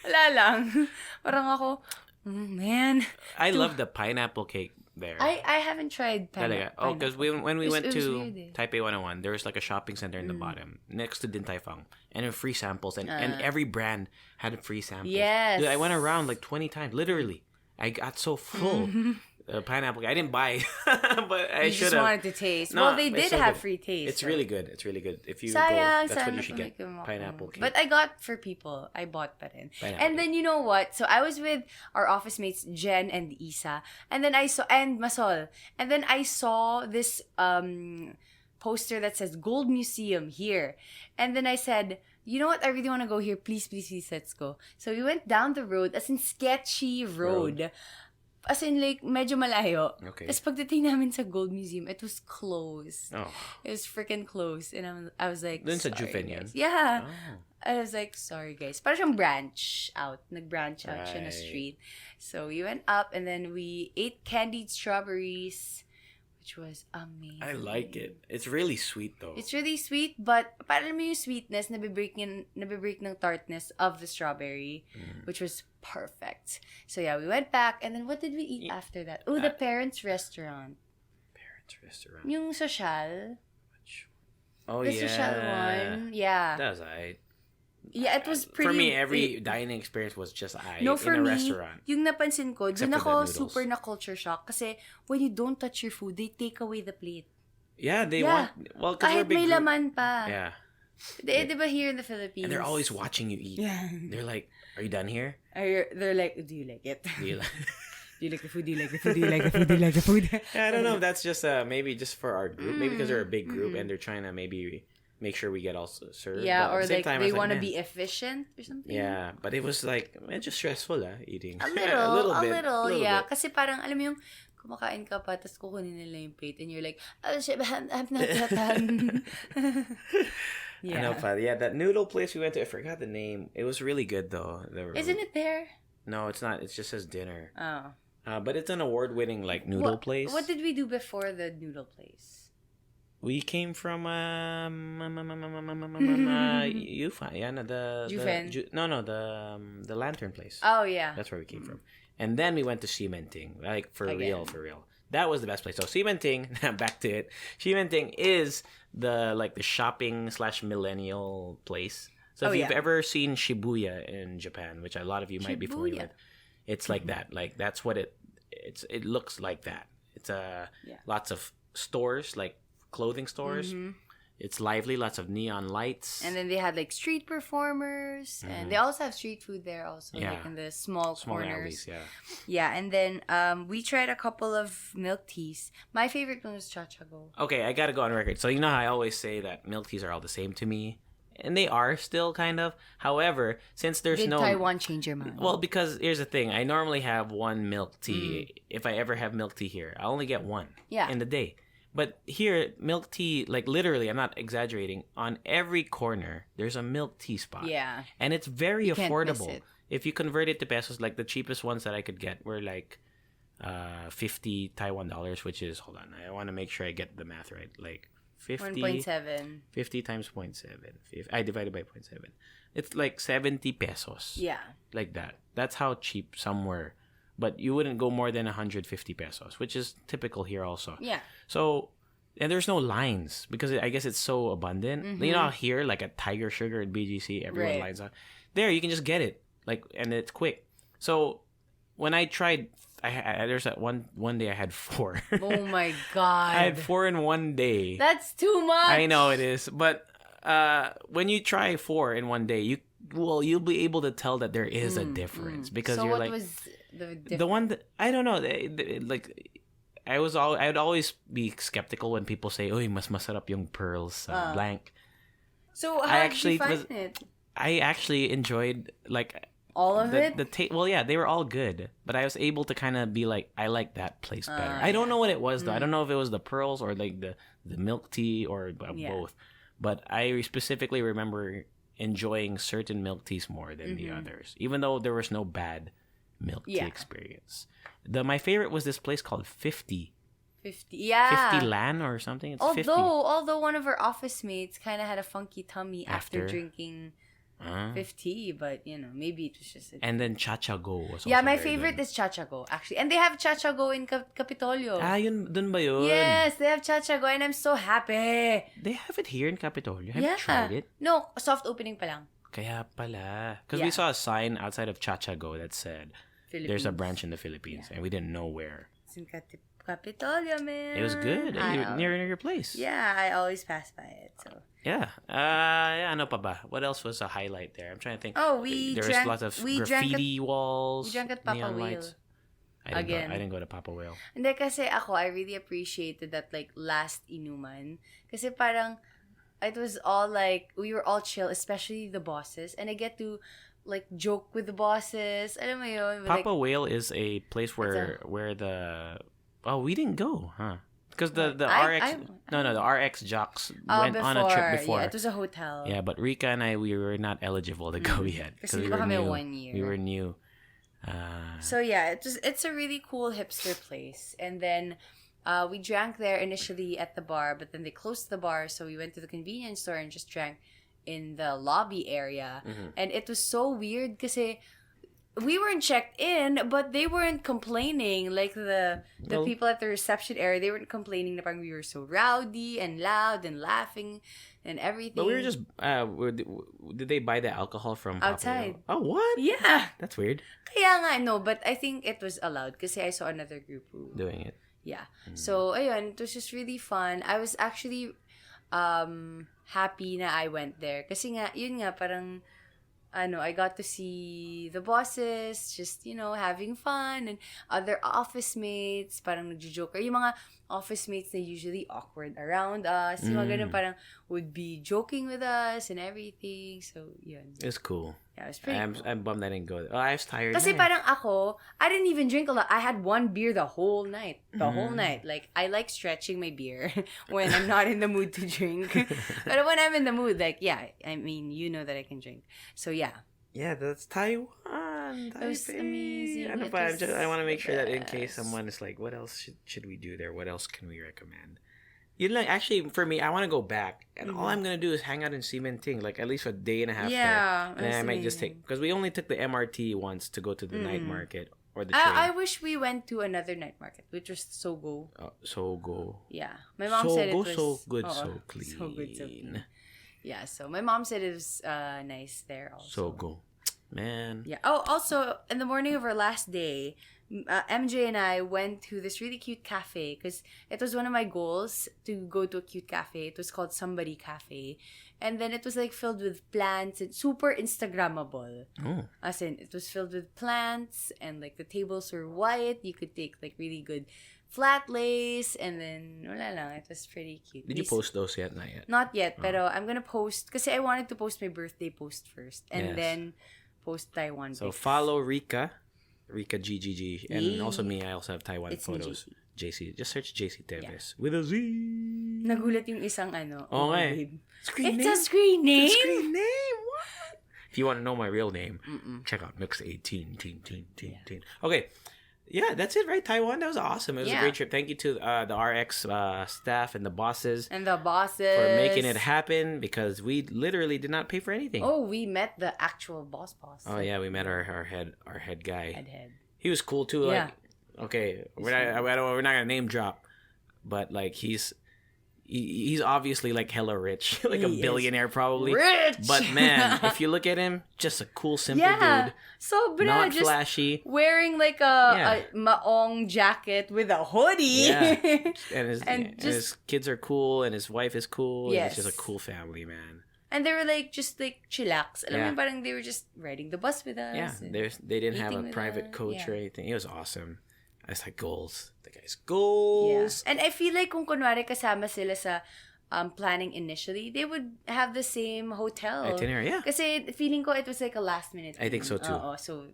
Wala lang. Parang ako, man. I love the pineapple cake there. I haven't tried pineapple. Oh, because when we went to weird, Taipei 101, there was like a shopping center in the bottom next to Din Tai Fung, and there were free samples, and every brand had free samples. Yes. Dude, I went around like 20 times, literally. I got so full. pineapple cake. I didn't buy, but I should have. You just wanted to taste. No, well, they it's did so have good. free taste. It's really good. It's really good. If you Sayang, go, that's what you should get. Pineapple cake. But I got for people. I bought pa rin. Pineapple And then you know what? So I was with our office mates Jen and Isa, and then and Masol, and then I saw this poster that says Gold Museum here, and then I said, you know what? I really want to go here. Please, please, please, let's go. So we went down the road, as in sketchy road. As in, like, medyo malayo. Okay. Tapos pagdating namin sa Gold Museum, it was closed. Oh. It was freaking closed. And I was like, Dun sa sorry, Jufen yan? guys. Yeah. Oh. I was like, sorry, guys. Parang siyang branch out. Nag-branch out siya na Right. street. So we went up and then we ate candied strawberries, which was amazing. I like it. It's really sweet though. It's really sweet, but parang mo yung sweetness, nabibreak ng tartness of the strawberry, which was perfect. So yeah, we went back, and then what did we eat after that? Oh, the parents' restaurant. Parents' restaurant. Yung social. Oh, The yeah. social one. Yeah. That was alright. Yeah, it was pretty... For me, every dining experience was just No, for in a me, restaurant. yung napansin ko, Except dun for the ako noodles. super na culture shock kasi when you don't touch your food, they take away the plate. Yeah, they want... Well, because we're a Kahit big may group. laman pa. Yeah. Di ba here in the Philippines? And they're always watching you eat. Yeah. They're like, are you done here? They're like, do you like it? Do you like... Do you like the food? Do you like the food? Do you like the food? Do you like the food? Yeah, I don't know if that's just maybe just for our group. Maybe because they're a big group and they're trying to maybe make sure we get all served. Yeah, but or at the same like time, I they was want to man. be efficient or something. Yeah, but it was like just stressful eating. A little, bit. yeah. Kasi parang, alam mo yung, kumakain ka pa, tapos kukunin nila yung plate, and you're like, oh shit, I'm not done. I know, but yeah, that noodle place we went to, I forgot the name. It was really good though. Isn't it there? No, it's not. It just says dinner. Oh. But it's an award-winning like noodle place. What did we do before the noodle place? We came from Yufa, yeah, no, the lantern place. Oh yeah. That's where we came from. And then we went to Cimenting, like for Again. real. That was the best place. So Cimenting, back to it. Cimenting is the shopping / millennial place. So if you've ever seen Shibuya in Japan, which a lot of you might be familiar with, it's like that. Like that's what it looks like that. It's lots of stores, like clothing stores. It's lively, lots of neon lights. And then they had like street performers, and they also have street food there also, like in the small corners. Alleys, yeah. Yeah, and then we tried a couple of milk teas. My favorite one was Chachago. Okay, I gotta go on record. So you know how I always say that milk teas are all the same to me? And they are still kind of. However, since there's Did no... Taiwan change your mind? Well, because here's the thing. I normally have one milk tea. If I ever have milk tea here, I only get one in the day. But here, milk tea, like literally, I'm not exaggerating, on every corner, there's a milk tea spot. Yeah. And it's very Can't miss affordable. it. If you convert it to pesos, like the cheapest ones that I could get were like 50 Taiwan dollars, which is, hold on, I want to make sure I get the math right. Like 50... 1.7. 50 times 0.7. I divided by 0.7. It's like 70 pesos. Yeah. Like that. That's how cheap some were. But you wouldn't go more than 150 pesos, which is typical here also. Yeah. So, and there's no lines because I guess it's so abundant. You know how here, like at Tiger Sugar at BGC, everyone lines up. There, you can just get it. Like, and it's quick. So, when I tried... there's that one day I had 4. Oh my god. I had 4 in one day. That's too much. I know it is, but when you try 4 in one day, you'll be able to tell that there is a difference because so you're what like was the the one that I don't know. Like I'd always be skeptical when people say, "Oy, mas masarap yung pearls blank." So how did you find it? I actually enjoyed like. All of it? Well, yeah, they were all good, but I was able to kind of be like, I like that place better. I don't know what it was though. I don't know if it was the pearls or like the milk tea or both, but I specifically remember enjoying certain milk teas more than the others, even though there was no bad milk tea experience. My favorite was this place called 50. 50. Yeah. 50 Lan or something. It's 50. Although one of our office mates kind of had a funky tummy after drinking 50, but maybe it was just and then Chachago was also my very favorite good. is Chachago actually, and they have Chachago in Capitolio. Dun ba yun? Yes, they have Chachago and I'm so happy. They have it here in Capitolio. Have you tried it? No, soft opening pa lang. Kaya pala. Because we saw a sign outside of Chachago that said there's a branch in the Philippines and we didn't know where. It's in Capitolio, man. It was good. Near your place. Yeah, I always pass by it. So Yeah. Ano pa ba? What else was a highlight there? I'm trying to think. Oh, There was lots of graffiti walls. We drank at Papa neon Whale. lights. I didn't go to Papa Whale. Hindi kasi I really appreciated that like last inuman. Kasi parang, it was all like, we were all chill, especially the bosses. And I get to like joke with the bosses. Alam mo yun? Papa Whale is a place where the... Oh, we didn't go, huh? Because the RX... the RX jocks went on a trip before. Yeah, it was a hotel. Yeah, but Rika and I, we were not eligible to go yet. Kasi we were new. 1 year. We were new. So yeah, it's a really cool hipster place. And then we drank there initially at the bar, but then they closed the bar, so we went to the convenience store and just drank in the lobby area. And it was so weird kasi we weren't checked in, but they weren't complaining. Like the people at the reception area, they weren't complaining that we were so rowdy and loud and laughing and everything. But we were just did they buy the alcohol from outside? Papa? Oh, what? Yeah, that's weird. Kaya nga, no, but I think it was allowed kasi I saw another group who doing it. Yeah. So ayun, it was just really fun. I was actually happy na I went there kasi nga yun nga parang I got to see the bosses just, having fun and other office mates, parang nagjo-joke. Yung mga office mates na usually awkward around us, yung mga ganun parang would be joking with us and everything. So, yun. It's cool. Yeah, it was pretty cool. I'm bummed I didn't go. Oh, I was tired. Kasi parang I didn't even drink a lot. I had one beer the whole night. Whole night. Like, I like stretching my beer when I'm not in the mood to drink. But when I'm in the mood, like, yeah, I mean, you know that I can drink. So, yeah. Yeah, that's Taiwan. It was amazing. I want to make sure that in case someone is like, what else should we do there? What else can we recommend? Actually, for me, I want to go back. And all I'm going to do is hang out in Cimenting, like at least for a day and a half there. And I might just take... Because we only took the MRT once to go to the night market or the train. I wish we went to another night market, which was Sogo. Sogo. Yeah. My mom said it was... So good, so clean. So good, so clean. Yeah, so my mom said it was nice there also. Sogo. Man. Yeah. Oh, also, in the morning of our last day, MJ and I went to this really cute cafe because it was one of my goals to go to a cute cafe. It was called Somebody Cafe. And then it was like filled with plants and super Instagrammable. Oh. As in, it was filled with plants and like the tables were white. You could take like really good flat lace and then wala lang. It was pretty cute. Did you post those yet? Not yet. Not yet, pero I'm gonna post kasi I wanted to post my birthday post first and then post Taiwan. So follow Rika GGG, and also me. I also have Taiwan photos. JC. Just search JC Teves with a Z. Nagulat yung isang Okay. It's a screen name. It's a screen name. What? If you want to know my real name, check out Mix 18. Okay. Yeah, that's it, right? Taiwan, that was awesome. It was a great trip. Thank you to the RX staff and the bosses. For making it happen because we literally did not pay for anything. Oh, we met the actual boss. Oh, yeah, we met our head guy. Head. He was cool, too. Yeah. Like, okay, we're not going to name drop, but, like, he's obviously like hella rich, like a billionaire probably. Rich! But man, if you look at him, just a cool, simple dude. So not just flashy. Wearing like a maong jacket with a hoodie. Yeah. And his kids are cool, and his wife is cool. Yes. And it's just a cool family, man. And they were like just like chillax. Alam mo, parang they were just riding the bus with us. Yeah, they didn't have a private coach or anything. It was awesome. It's like goals. The guy's goals. Yeah. And I feel like kung kunwari kasama sila sa planning initially, they would have the same hotel. Itinerary, yeah. Kasi feeling ko it was like a last minute thing. I think so too. So,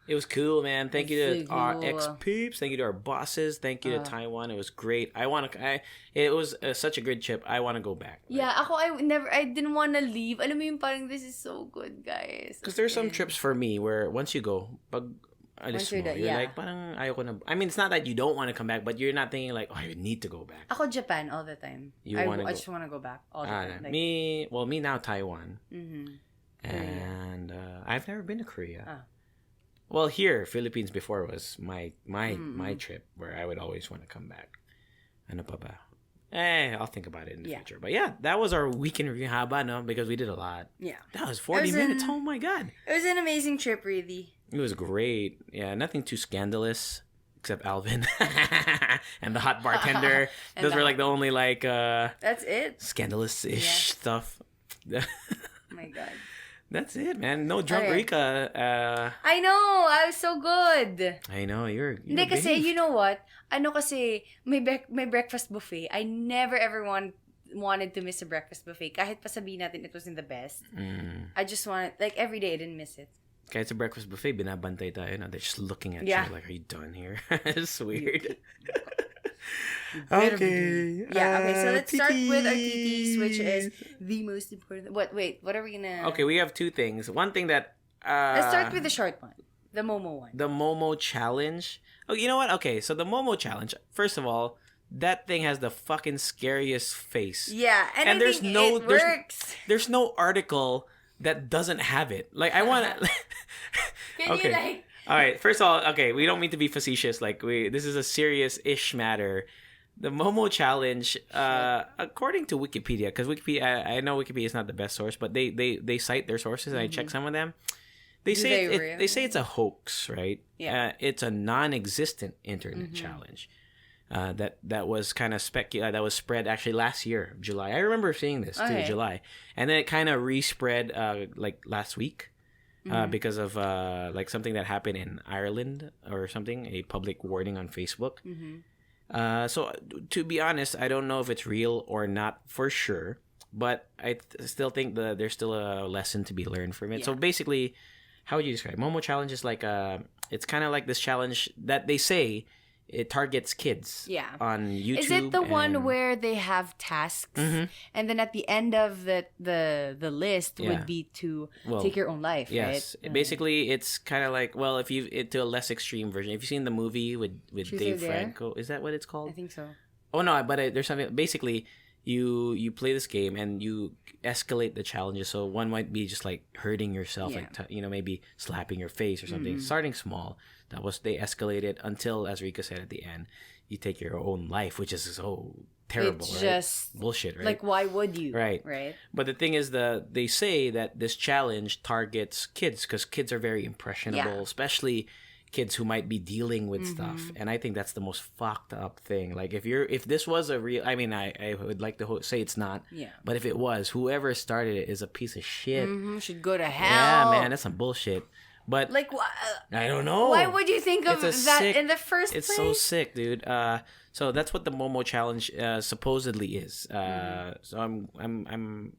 It was cool, man. Thank you to our ex-peeps. Thank you to our bosses. Thank you to Taiwan. It was great. It was such a good trip. I want to go back. Yeah, I didn't want to leave. Alam mo yung parang this is so good, guys. Because there's some trips for me where once you go, you're like, parang ayoko na. I mean, it's not that you don't want to come back, but you're not thinking like, oh, I need to go back. Ako Japan all the time. I just want to go back all the time. Like, me now Taiwan. Mm-hmm. And I've never been to Korea. Well, here, Philippines before was my trip where I would always want to come back. Ano pa ba? I'll think about it in the future. But yeah, that was our weekend review. Haba, no? Because we did a lot. Yeah. That was 40 minutes. Oh my God. It was an amazing trip, really. It was great. Yeah, nothing too scandalous. except Alvin and the hot bartender. Those were like the only like that's it. Scandalous-ish stuff. Oh my God. That's it, man. No drunk Okay. Rika. I know. I was so good. I know you're Hindi kasi, brave. you know what? Ano kasi, may breakfast buffet. I never ever wanted to miss a breakfast buffet. Kahit pa sabihin natin it wasn't the best. I just wanted, like every day I didn't miss it. Kahit sa breakfast buffet, binabantay tayo. No? They're just looking at Yeah. you like, are you done here? It's weird. Better Okay. Okay, so let's start TTs. with our TTs, which is the most important. What are we gonna... Okay, we have two things. One thing that... let's start with the short one. The Momo one. The Momo challenge. Oh, you know what? Okay, so the Momo challenge. First of all, that thing has the fucking scariest face. Yeah, and I there's think no it works. there's no article that doesn't have it. Like I want to. Can you like... All right. First of all, okay, we don't mean to be facetious. Like this is a serious-ish matter. The Momo challenge, according to Wikipedia, because Wikipedia, I know Wikipedia is not the best source, but they cite their sources, and I check some of them. They say they say it's a hoax, right? Yeah. It's a non-existent internet challenge. That was kind of that was spread actually last year, July. I remember seeing this too, July, and then it kind of respread like last week. Because of like something that happened in Ireland or something, a public warning on Facebook. So to be honest, I don't know if it's real or not for sure, but I still think there's still a lesson to be learned from it. Yeah. So basically, how would you describe Momo challenge? Is like it's kind of like this challenge that they say it targets kids. Yeah. On YouTube. Is it the one where they have tasks, and then at the end of the list would be to take your own life, yes. right? Basically, it's kind of like, well, if you to a less extreme version. If you've seen the movie with Dave Franco, is that what it's called? I think so. Oh no, but there's something. Basically, you play this game and you escalate the challenges. So one might be just like hurting yourself, like maybe slapping your face or something. Starting small. They escalated until, as Rika said at the end, you take your own life, which is so terrible. It's right? just bullshit, right? Like, why would you? Right. But the thing is, they say that this challenge targets kids because kids are very impressionable, especially kids who might be dealing with stuff. And I think that's the most fucked up thing. Like if this was a real, I mean, I would like to say it's not. Yeah. But if it was, whoever started it is a piece of shit. Should go to hell. Yeah, man, that's some bullshit. But like, I don't know. Why would you think of that in the first place? It's so sick, dude. So that's what the Momo challenge supposedly is. So I'm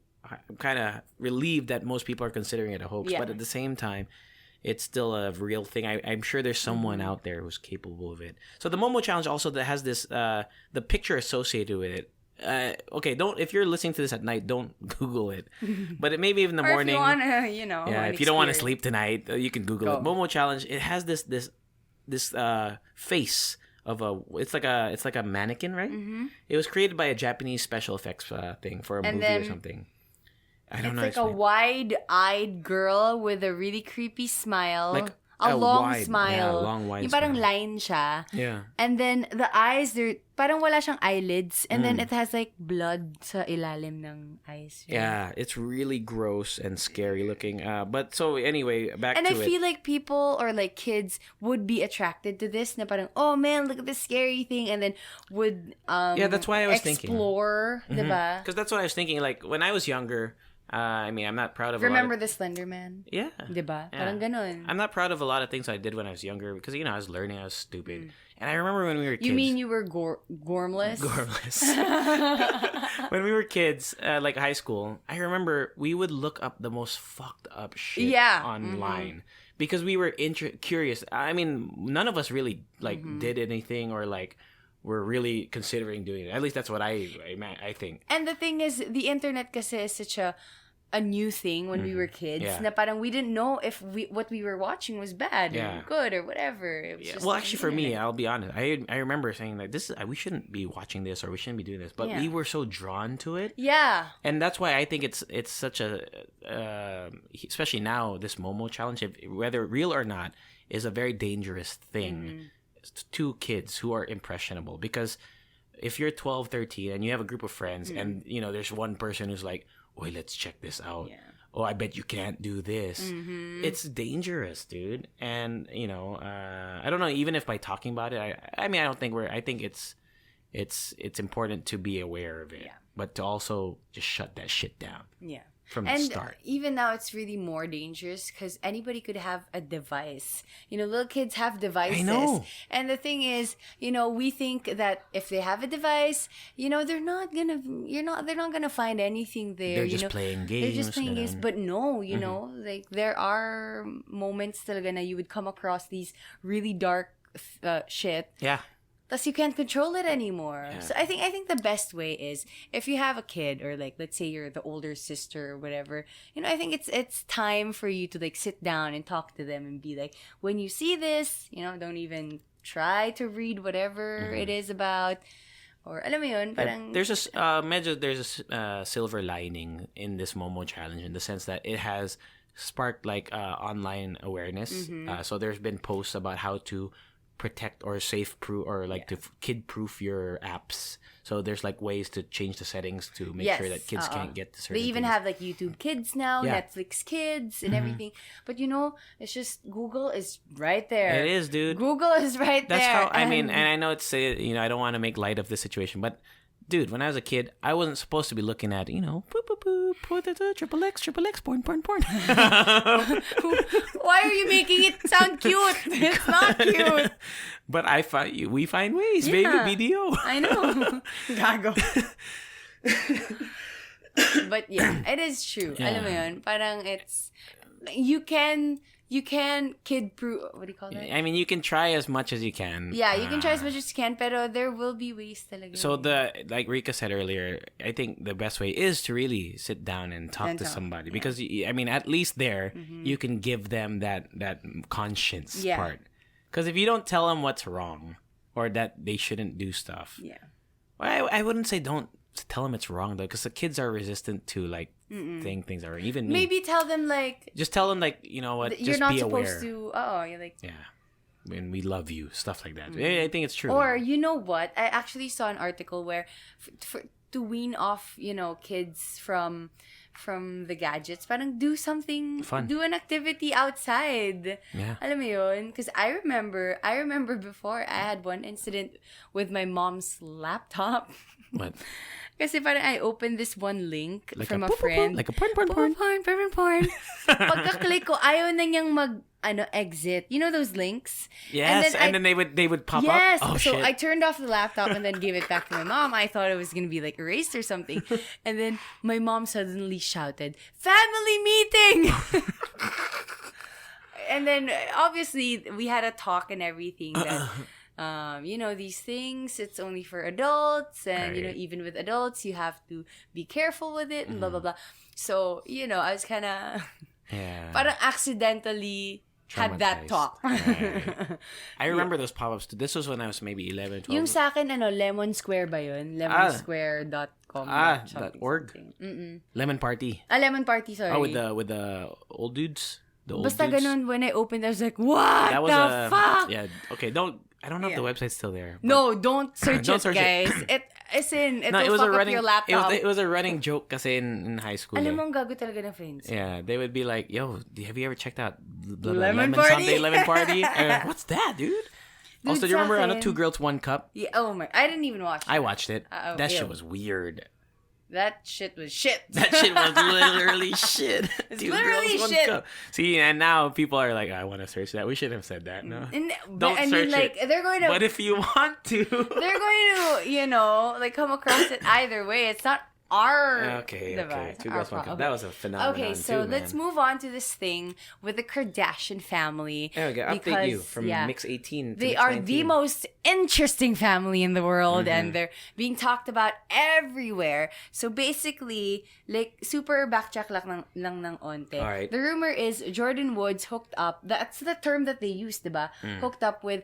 kind of relieved that most people are considering it a hoax, but at the same time, it's still a real thing. I'm sure there's someone out there who's capable of it. So the Momo challenge also that has this the picture associated with it. Okay, if you're listening to this at night, don't Google it. But it maybe in the morning. If you wanna, if you don't want to sleep tonight, you can Google it. Momo challenge. It has this face of it's like a mannequin, right? It was created by a Japanese special effects thing for a movie or something. I don't know. It's like a wide-eyed girl with a really creepy smile. Like a long wide, smile. Yeah, long, wide yung parang smile. line siya. Yeah. And then the eyes, parang wala siyang eyelids. And then it has like blood sa ilalim ng eyes. Yeah, it's really gross and scary looking. But so anyway, back and to I it. feel like people or like kids would be attracted to this na parang, oh man, look at this scary thing. And then would yeah, that's why I was explore, thinking. diba? Because that's what I was thinking. Like when I was younger, I mean, I'm not proud of Remember the Slender Man? Yeah. Diba? Yeah. Parang ganun. I'm not proud of a lot of things I did when I was younger because, I was learning, I was stupid. And I remember when we were kids. You mean you were gormless? Gormless. When we were kids, like high school, I remember we would look up the most fucked up shit online because we were curious. I mean, none of us really did anything or we're really considering doing it. At least that's what I think. And the thing is, the internet kasi is such a new thing when we were kids. Yeah. Na parang we didn't know if what we were watching was bad or good or whatever. It was just well, actually, for me, I'll be honest. I remember saying we shouldn't be watching this or we shouldn't be doing this, but we were so drawn to it. Yeah. And that's why I think it's such a especially now this Momo challenge, whether real or not, is a very dangerous thing to kids who are impressionable, because if you're 12, 13 and you have a group of friends and there's one person who's like, "Oi, let's check this out." Yeah. oh, I bet you can't do this. It's dangerous, dude. And I don't know. Even if by talking about it, I mean, I think it's important to be aware of it, but to also just shut that shit down. Yeah. From the start. Even now, it's really more dangerous because anybody could have a device. Little kids have devices. I know. And the thing is, we think that if they have a device, they're not gonna find anything there. They're just playing games. They're just playing games. But no, like there are moments talaga na you would come across these really dark shit. Yeah. Thus, you can't control it anymore. Yeah. So I think the best way is if you have a kid or like let's say you're the older sister or whatever. I think it's time for you to like sit down and talk to them and be like, when you see this, don't even try to read whatever it is about. Or alam mo yun, parang there's a silver lining in this Momo challenge in the sense that it has sparked like online awareness. So there's been posts about how to protect or safe proof or like to kid proof your apps. So there's like ways to change the settings to make sure that kids can't get to certain They even things. have like YouTube Kids now, Netflix Kids and everything. But it's just Google is right there. It is, dude. Google is right there. That's how I mean, and I know it's I don't want to make light of the situation, but dude, when I was a kid, I wasn't supposed to be looking at, triple X, porn. Why are you making it sound cute? It's not cute. But we find ways, baby, BDO. I know. Gago. But it is true. Yeah. Alam mo yun, parang you can kid proof. What do you call that? I mean, you can try as much as you can. Yeah, you can try as much as you can, pero there will be ways talaga. So like Rika said earlier, I think the best way is to really sit down and talk to somebody because I mean, at least there you can give them that conscience part. Because if you don't tell them what's wrong or that they shouldn't do stuff, I wouldn't say don't tell them it's wrong though, because the kids are resistant to like saying things are even me. Maybe tell them like just tell them like what you're just not be supposed aware. to. You're like when we love you, stuff like that. I think it's true. Or you know what? I actually saw an article where to wean off kids from the gadgets, parang do something fun, do an activity outside. Yeah. Alam mo yun? Because I remember before I had one incident with my mom's laptop. What? Kasi parang I opened this one link like from a friend. Like a porn. Pagka-click ko, ayaw na niyang exit. You know those links? Yes, and then they would pop up. Yes, oh, so shit. I turned off the laptop and then gave it back to my mom. I thought it was going to be like erased or something. And then my mom suddenly shouted, "Family meeting!" And then obviously we had a talk and everything that these things, it's only for adults, and even with adults you have to be careful with it and blah blah blah. So I was kind of parang accidentally had that talk. Right. I remember those pop-ups. This was when I was maybe 11, 12. Yung sa akin, Lemon Square ba yun? Lemonsquare.com. .org. Lemon Party. Lemon Party, sorry. Oh, with the old dudes. The old Basta dudes. ganun, when I opened, I was like, what that was the fuck? Yeah, okay, I don't know if the website's still there. No, don't search don't it, search guys. It will fuck up your laptop. It was a running joke kasi in high school. Alam mo, ang gago talaga ng friends. Yeah, they would be like, yo, have you ever checked out Lemon Party? Sunday Lemon Party? What's that, dude? Also, do you remember 2 Girls, 1 Cup? Yeah, oh my, I didn't even watch it. I watched it. That shit was weird. That shit was shit. That shit was literally shit. It's 2 literally girls, 1 shit. cup. See, and now people are like, I want to search that. We should have said that. No, Don't search it. They're going to. But if you want to, they're going to, come across it either way. It's not our device. 2 Girls, 1 Cup. That was a phenomenon. Okay, so let's move on to this thing with the Kardashian family. Okay, update you from Mix 18 to They Mix are 19. the most interesting family in the world, and they're being talked about everywhere. So basically, like, super backtrack lang ng onte. All right. The rumor is Jordan Woods hooked up, that's the term that they used, diba? Hooked up with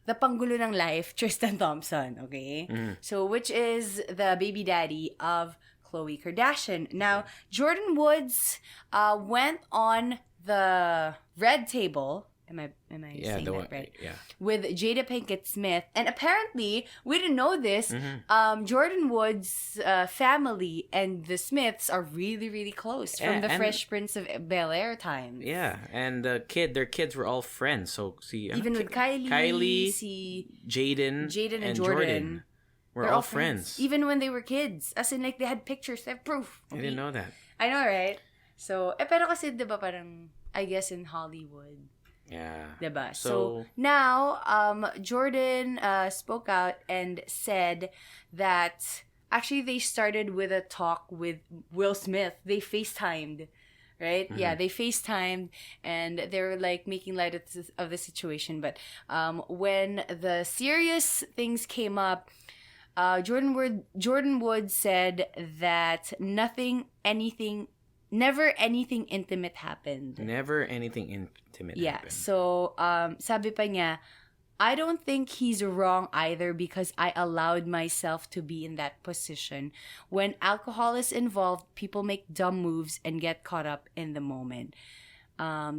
the panggulo ng life, Tristan Thompson, okay? So, which is the baby daddy of Khloe Kardashian. Now, Jordan Woods went on the red table Am I saying that right? Yeah. With Jada Pinkett Smith. And apparently, we didn't know this, Jordan Wood's family and the Smiths are really, really close from the Fresh Prince of Bel-Air times. Yeah, and their kids were all friends. So see, even with Kylie, Jaden, and Jordan. We're all friends. Even when they were kids. As in, like, they had pictures. They have proof. I didn't know that. I know, right? So, pero kasi, diba, parang, I guess in Hollywood. Yeah. Diba? So now, Jordan spoke out and said that actually they started with a talk with Will Smith. They FaceTimed, right? Mm-hmm. Yeah, they FaceTimed and they were like making light of the situation. But when the serious things came up, Jordan Wood said that never anything intimate happened. Never anything intimate happened. So, sabi pa niya, I don't think he's wrong either because I allowed myself to be in that position. When alcohol is involved, people make dumb moves and get caught up in the moment.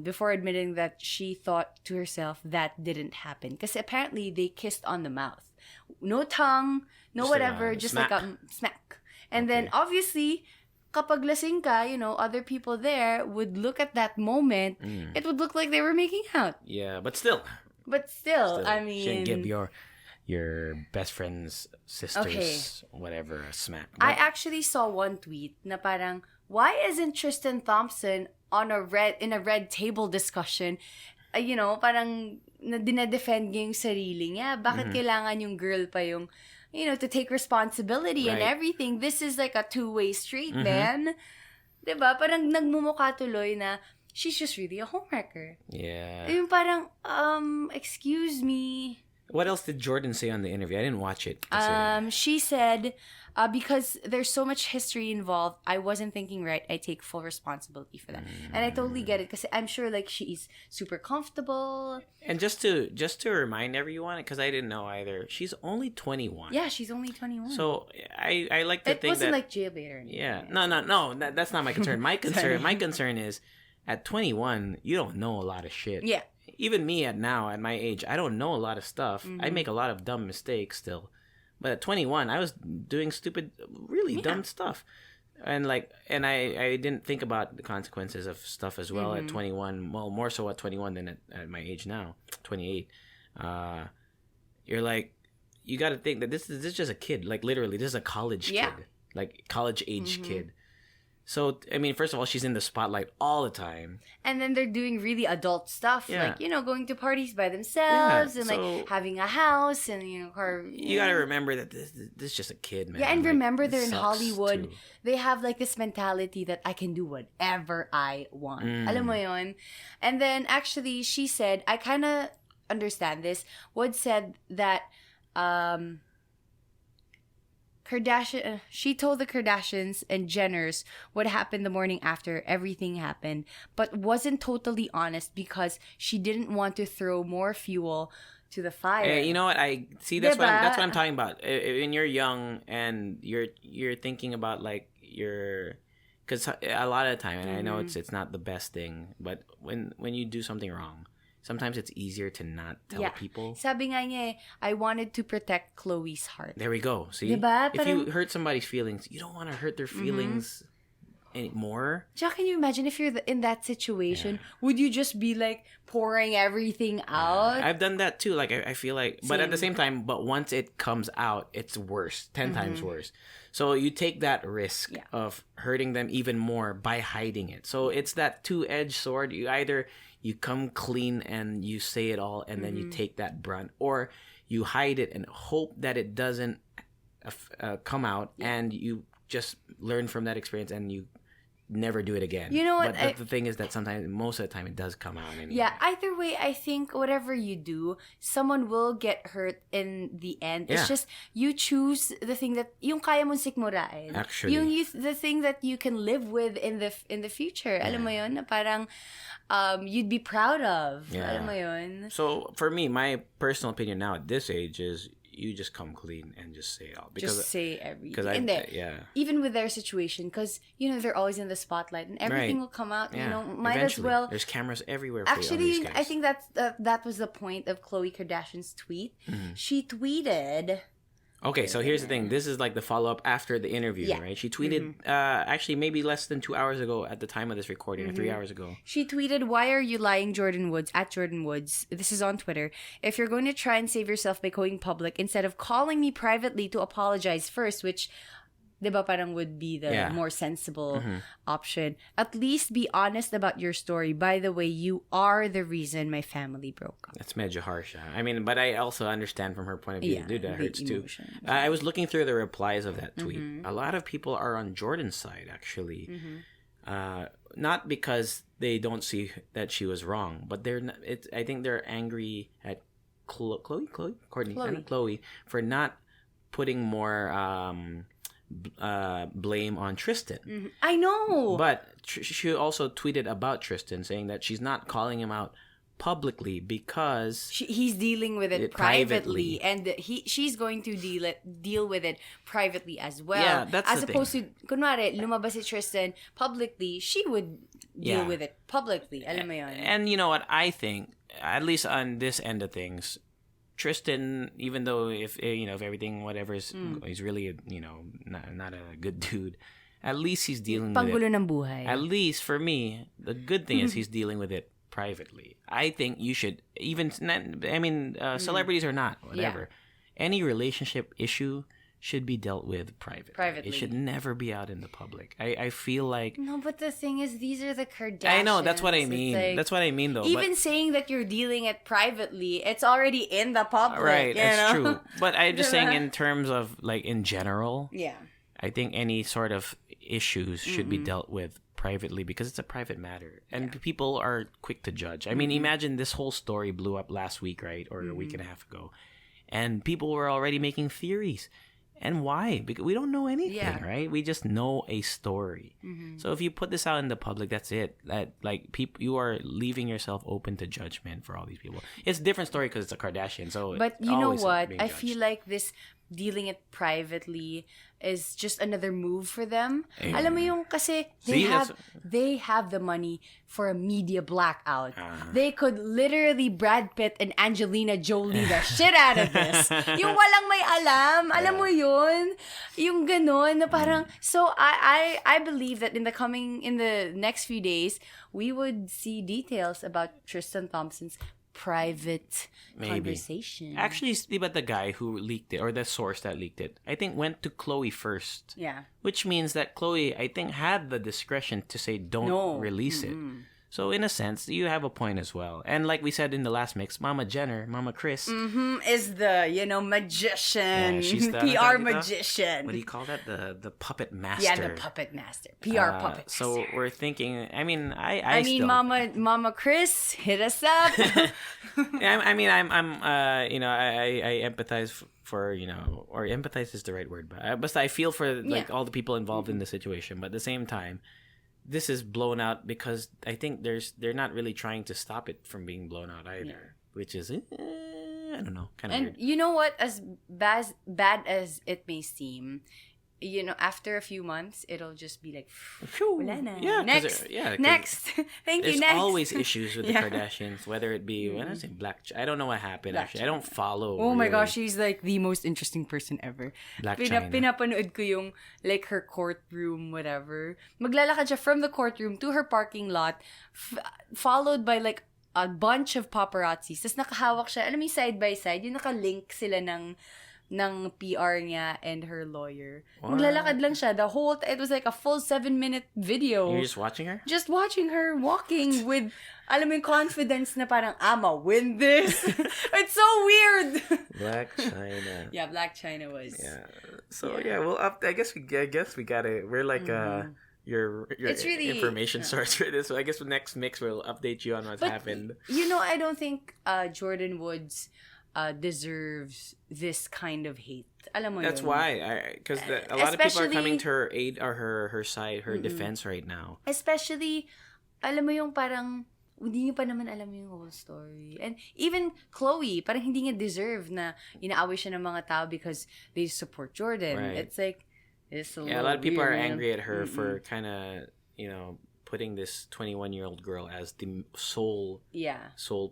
Before admitting that she thought to herself that didn't happen. Because apparently they kissed on the mouth. No tongue, no just whatever, just smack. Like a smack. And then obviously, kapag lasing ka, other people there would look at that moment. It would look like they were making out. Yeah, but still, I mean, shouldn't give your best friend's sisters whatever a smack. But I actually saw one tweet na parang, why isn't Tristan Thompson in a red table discussion? Parang dinedefend niya yung sarili niya. Bakit kailangan yung girl pa yung to take responsibility and everything. This is like a two-way street, man. Diba? Parang nagmumukha tuloy na she's just really a homewrecker. Yeah. Yung parang, excuse me. What else did Jordan say on the interview? I didn't watch it. She said, because there's so much history involved, I wasn't thinking right. I take full responsibility for that. And I totally get it because I'm sure like she's super comfortable. And just to remind everyone, because I didn't know either, she's only 21. Yeah, she's only 21. So I like to think that... It wasn't like jailbait or anything. Yeah. No. That's not my concern. My concern is at 21, you don't know a lot of shit. Yeah. Even me at my age, I don't know a lot of stuff. I make a lot of dumb mistakes still. But at 21, I was doing stupid, really dumb stuff. And I didn't think about the consequences of stuff as well at 21. Well, more so at 21 than at my age now, 28. You're like, you got to think that this is just a kid. Like, literally, this is a college kid. Like, college-age kid. So, I mean, first of all, she's in the spotlight all the time. And then they're doing really adult stuff. Yeah. Like, going to parties by themselves and, like, having a house and, car. You got to remember that this is just a kid, man. Yeah, and remember they're in Hollywood. Too. They have, like, this mentality that I can do whatever I want. Alam mo yun? And then, actually, she said, I kind of understand this. Wood said that, she told the Kardashians and Jenners what happened the morning after everything happened, but wasn't totally honest because she didn't want to throw more fuel to the fire. You know what? I see. That's what I'm talking about. When you're young and you're thinking about like because a lot of the time, and I know it's not the best thing, but when you do something wrong, sometimes it's easier to not tell people. Sabi nga niya I wanted to protect Chloe's heart. There we go. See? Diba? If you hurt somebody's feelings, you don't want to hurt their feelings anymore. Jack, can you imagine if you're in that situation? Would you just be like pouring everything out? I've done that too. Like, I feel like... But at the same time, once it comes out, it's worse. 10 times worse. So you take that risk of hurting them even more by hiding it. So it's that two-edged sword. You come clean and you say it all and then you take that brunt, or you hide it and hope that it doesn't come out and you just learn from that experience and you never do it again. You know what? But the thing is that sometimes, most of the time, it does come out anyway. Yeah, either way, I think whatever you do, someone will get hurt in the end. It's just, you choose the thing that, yung kaya mong sikmurain. Actually. The thing that you can live with in the future. Alam mo yun? Na parang, you'd be proud of. Yeah. Alam mo yun? So, for me, my personal opinion now at this age is, you just come clean and just say all. Just say everything. Because even with their situation, because they're always in the spotlight, and everything will come out. Might eventually. as well. There's cameras everywhere. Actually, I think that was the point of Khloe Kardashian's tweet. She tweeted. Okay, so here's the thing. This is like the follow-up after the interview, right? She tweeted, actually maybe less than 2 hours ago at the time of this recording, or 3 hours ago. She tweeted, "Why are you lying, Jordan Woods, at Jordan Woods?" This is on Twitter. "If you're going to try and save yourself by going public, instead of calling me privately to apologize first," which, diba parang would be the more sensible option, "at least be honest about your story. By the way, you are the reason my family broke up." That's medyo harsh. I mean, but I also understand from her point of view. Dude, that hurts too. I was looking through the replies of that tweet. A lot of people are on Jordan's side, actually. Not because they don't see that she was wrong, but they're not, I think they're angry at Khloe for not putting more blame on Tristan. I know. But she also tweeted about Tristan, saying that she's not calling him out publicly because he's dealing with it privately, and she's going to deal with it privately as well. Yeah, that's as the opposed thing. to kunwari lumabas si Tristan publicly, she would deal with it publicly. Alam mo yun? And you know what? I think, at least on this end of things, Tristan, even though if everything whatever is he's really not a good dude, at least he's dealing with it. Ng buhay. At least for me, the good thing is he's dealing with it privately. I think you should celebrities or not, whatever. Any relationship issue should be dealt with privately. It should never be out in the public. I feel like... No, but the thing is, these are the Kardashians. I know, that's what I mean. That's what I mean, though. Even saying that you're dealing it privately, it's already in the public. Right, that's true. But I'm just saying in terms of, like, in general, I think any sort of issues should be dealt with privately because it's a private matter. And people are quick to judge. I mean, imagine this whole story blew up last week, right? Or a week and a half ago. And people were already making theories. And why? Because we don't know anything, right? We just know a story. So if you put this out in the public, that's it. That you are leaving yourself open to judgment for all these people. It's a different story because it's a Kardashian. So, but you know what? I feel like this dealing it privately is just another move for them. Alam mo yung kasi they have the money for a media blackout. They could literally Brad Pitt and Angelina Jolie the shit out of this. Yung walang may alam. Alam mo yun? Yung ganon na parang... So I believe that in the next few days, we would see details about Tristan Thompson's private conversation. Actually, but the guy who leaked it, or the source that leaked it, I think went to Khloe first. Yeah. Which means that Khloe, I think, had the discretion to say, don't release it. So in a sense, you have a point as well. And like we said in the last mix, Mama Kris, is the, magician. Yeah, she's the PR magician. What do you call that? The puppet master. Yeah, the puppet master. PR puppet master. So we're thinking, I mean, Mama Kris, hit us up. I empathize for, or empathize is the right word, but I feel for all the people involved in the situation. But at the same time, this is blown out because I think they're not really trying to stop it from being blown out either, which is I don't know, kind of weird. And you know what? As bad as it may seem, after a few months, it'll just be like, wala na. Yeah, next. Thank you, next. There's always issues with the Kardashians, whether it be, when I say I don't know what happened, actually. I don't follow. Oh my gosh, she's like the most interesting person ever. Black China. Pinapanood ko yung, like, her courtroom, whatever. Maglalakad siya from the courtroom to her parking lot, followed by, like, a bunch of paparazzis. Tapos nakahawak siya, alam mo, side by side, yung nakalink sila ng PR niya and her lawyer. What? Maglalakad lang siya. It was like a full 7-minute video. You're just watching her? Just watching her walking with, alam mo yung confidence na parang, I'ma win this. It's so weird. Black China. Yeah, Black China was. Yeah. So, well, I guess we gotta, we're like, your really, information source for this. So I guess the next mix will update you on what's happened. I don't think Jordan Woods deserves this kind of hate. Alam mo That's yun. why, because a lot of people are coming to her aid or her side, her defense right now. Especially, alam mo yung parang hindi niyo pa naman alam yung whole story. And even Chloe, parang hindi niya deserve na inaaway siya ng mga tao because they support Jordan. Right. It's like, it's a a lot of people are weird, angry at her for kind of, putting this 21-year-old girl as the sole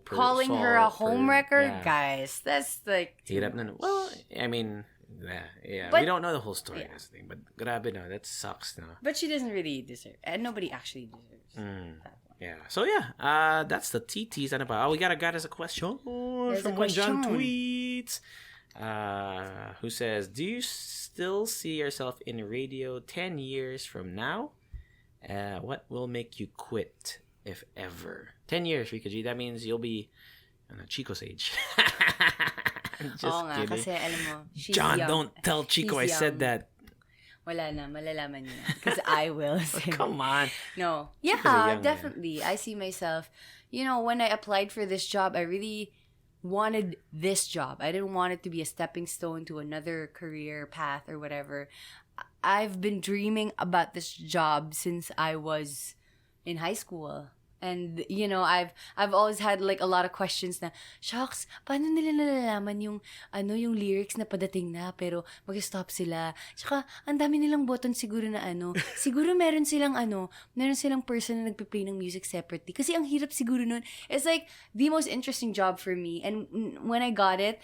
calling her a homewrecker, yeah. guys. That's like Well, I mean, yeah. But, we don't know the whole story of this thing, but grabe no, that sucks no. But she doesn't really deserve, and nobody actually deserves that one. Yeah. So that's the TTs. Ano pa? We got us a question from one John tweets. Who says, do you still see yourself in radio 10 years from now? What will make you quit, if ever? 10 years, Rika G. That means you'll be Chico's age. Just kidding. Kasi alam mo, she's John, young. don't tell Chico I said that. Wala na, malalaman niyo na. Because I will say. Come on. No. Chico's Yeah, young, definitely. I see myself, when I applied for this job, I really wanted this job. I didn't want it to be a stepping stone to another career path or whatever. I've been dreaming about this job since I was in high school. And, I've always had like a lot of questions na, shucks, paano nila nalalaman yung lyrics na padating na, pero mag-stop sila. Tsaka, ang dami nilang button siguro na siguro meron silang person na nagpe-play ng music separately. Kasi ang hirap siguro nun. It's like the most interesting job for me. And when I got it,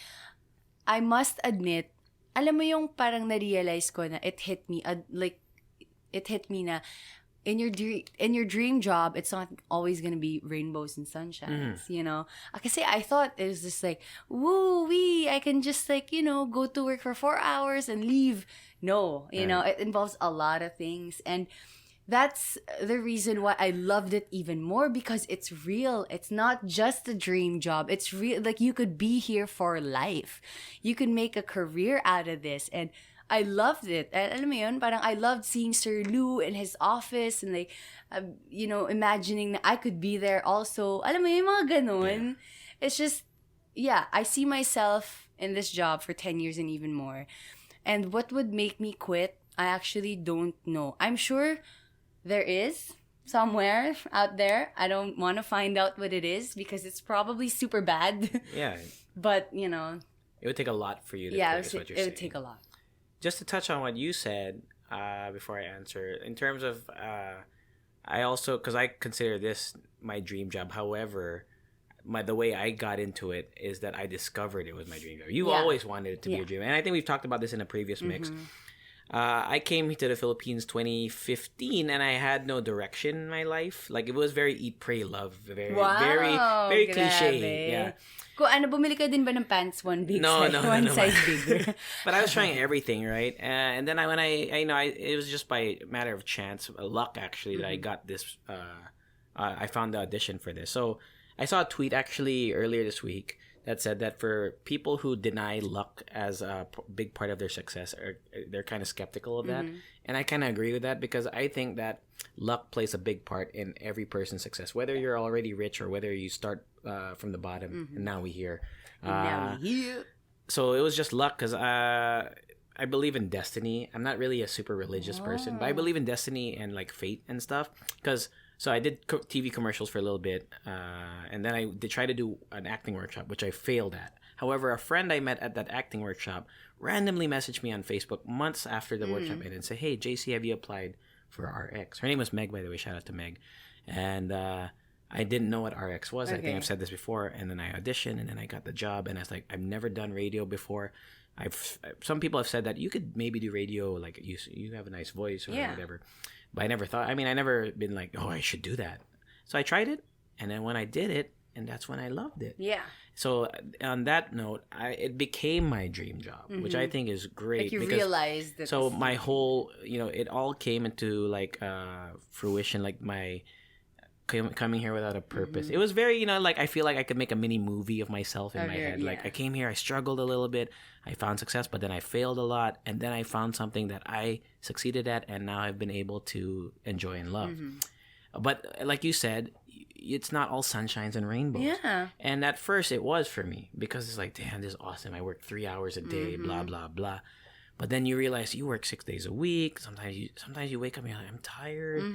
I must admit, alam mo yung parang na-realize ko na it hit me na in your dream job, it's not always gonna be rainbows and sunshines, Kasi I thought it was just like, woo-wee, I can just go to work for 4 hours and leave. No, it involves a lot of things. And that's the reason why I loved it even more, because it's real. It's not just a dream job. It's real. Like, you could be here for life. You could make a career out of this. And I loved it. And alam mo yun, parang I loved seeing Sir Lou in his office and imagining that I could be there also. Alam mo yun, mga ganun. Yeah. It's just, I see myself in this job for 10 years and even more. And what would make me quit, I actually don't know. I'm sure there is somewhere out there. I don't want to find out what it is because it's probably super bad. Yeah. But, it would take a lot for you to quit, is what you're saying. It would take a lot. Just to touch on what you said before I answer, in terms of, I also, because I consider this my dream job. However, the way I got into it is that I discovered it was my dream job. You always wanted it to be your dream. And I think we've talked about this in a previous mix. I came to the Philippines 2015 and I had no direction in my life. Like, it was very eat, pray, love. Very cliche. Yeah. Kung bumili ka din ba ng pants one size bigger? But I was trying everything, right? And then it was just by matter of chance, luck actually, that I got this. I found the audition for this. So I saw a tweet actually earlier this week that said that for people who deny luck as a big part of their success, they're kind of skeptical of that. And I kind of agree with that, because I think that luck plays a big part in every person's success, whether you're already rich or whether you start from the bottom. And now we hear. So it was just luck, because I believe in destiny. I'm not really a super religious person, but I believe in destiny and like fate and stuff. So I did TV commercials for a little bit, and then I did try to do an acting workshop, which I failed at. However, a friend I met at that acting workshop randomly messaged me on Facebook months after the workshop ended and said, "Hey, JC, have you applied for RX?" Her name was Meg, by the way. Shout out to Meg. And I didn't know what RX was. Okay. I think I've said this before. And then I auditioned, and then I got the job. And I was like, I've never done radio before. Some people have said that you could maybe do radio, like you have a nice voice or whatever. But I never thought. I never been like, oh, I should do that. So I tried it, and then when I did it, and that's when I loved it. Yeah. So on that note, it became my dream job, which I think is great. Like you realized that. So my whole, it all came into like fruition, like my coming here without a purpose. It was very, like I feel like I could make a mini movie of myself in my head. Yeah. Like I came here, I struggled a little bit, I found success, but then I failed a lot, and then I found something that I succeeded at, and now I've been able to enjoy and love. But like you said, it's not all sunshines and rainbows. Yeah. And at first it was for me, because it's like, damn, this is awesome. I work 3 hours a day, blah, blah, blah. But then you realize you work 6 days a week. Sometimes you wake up and you're like, I'm tired.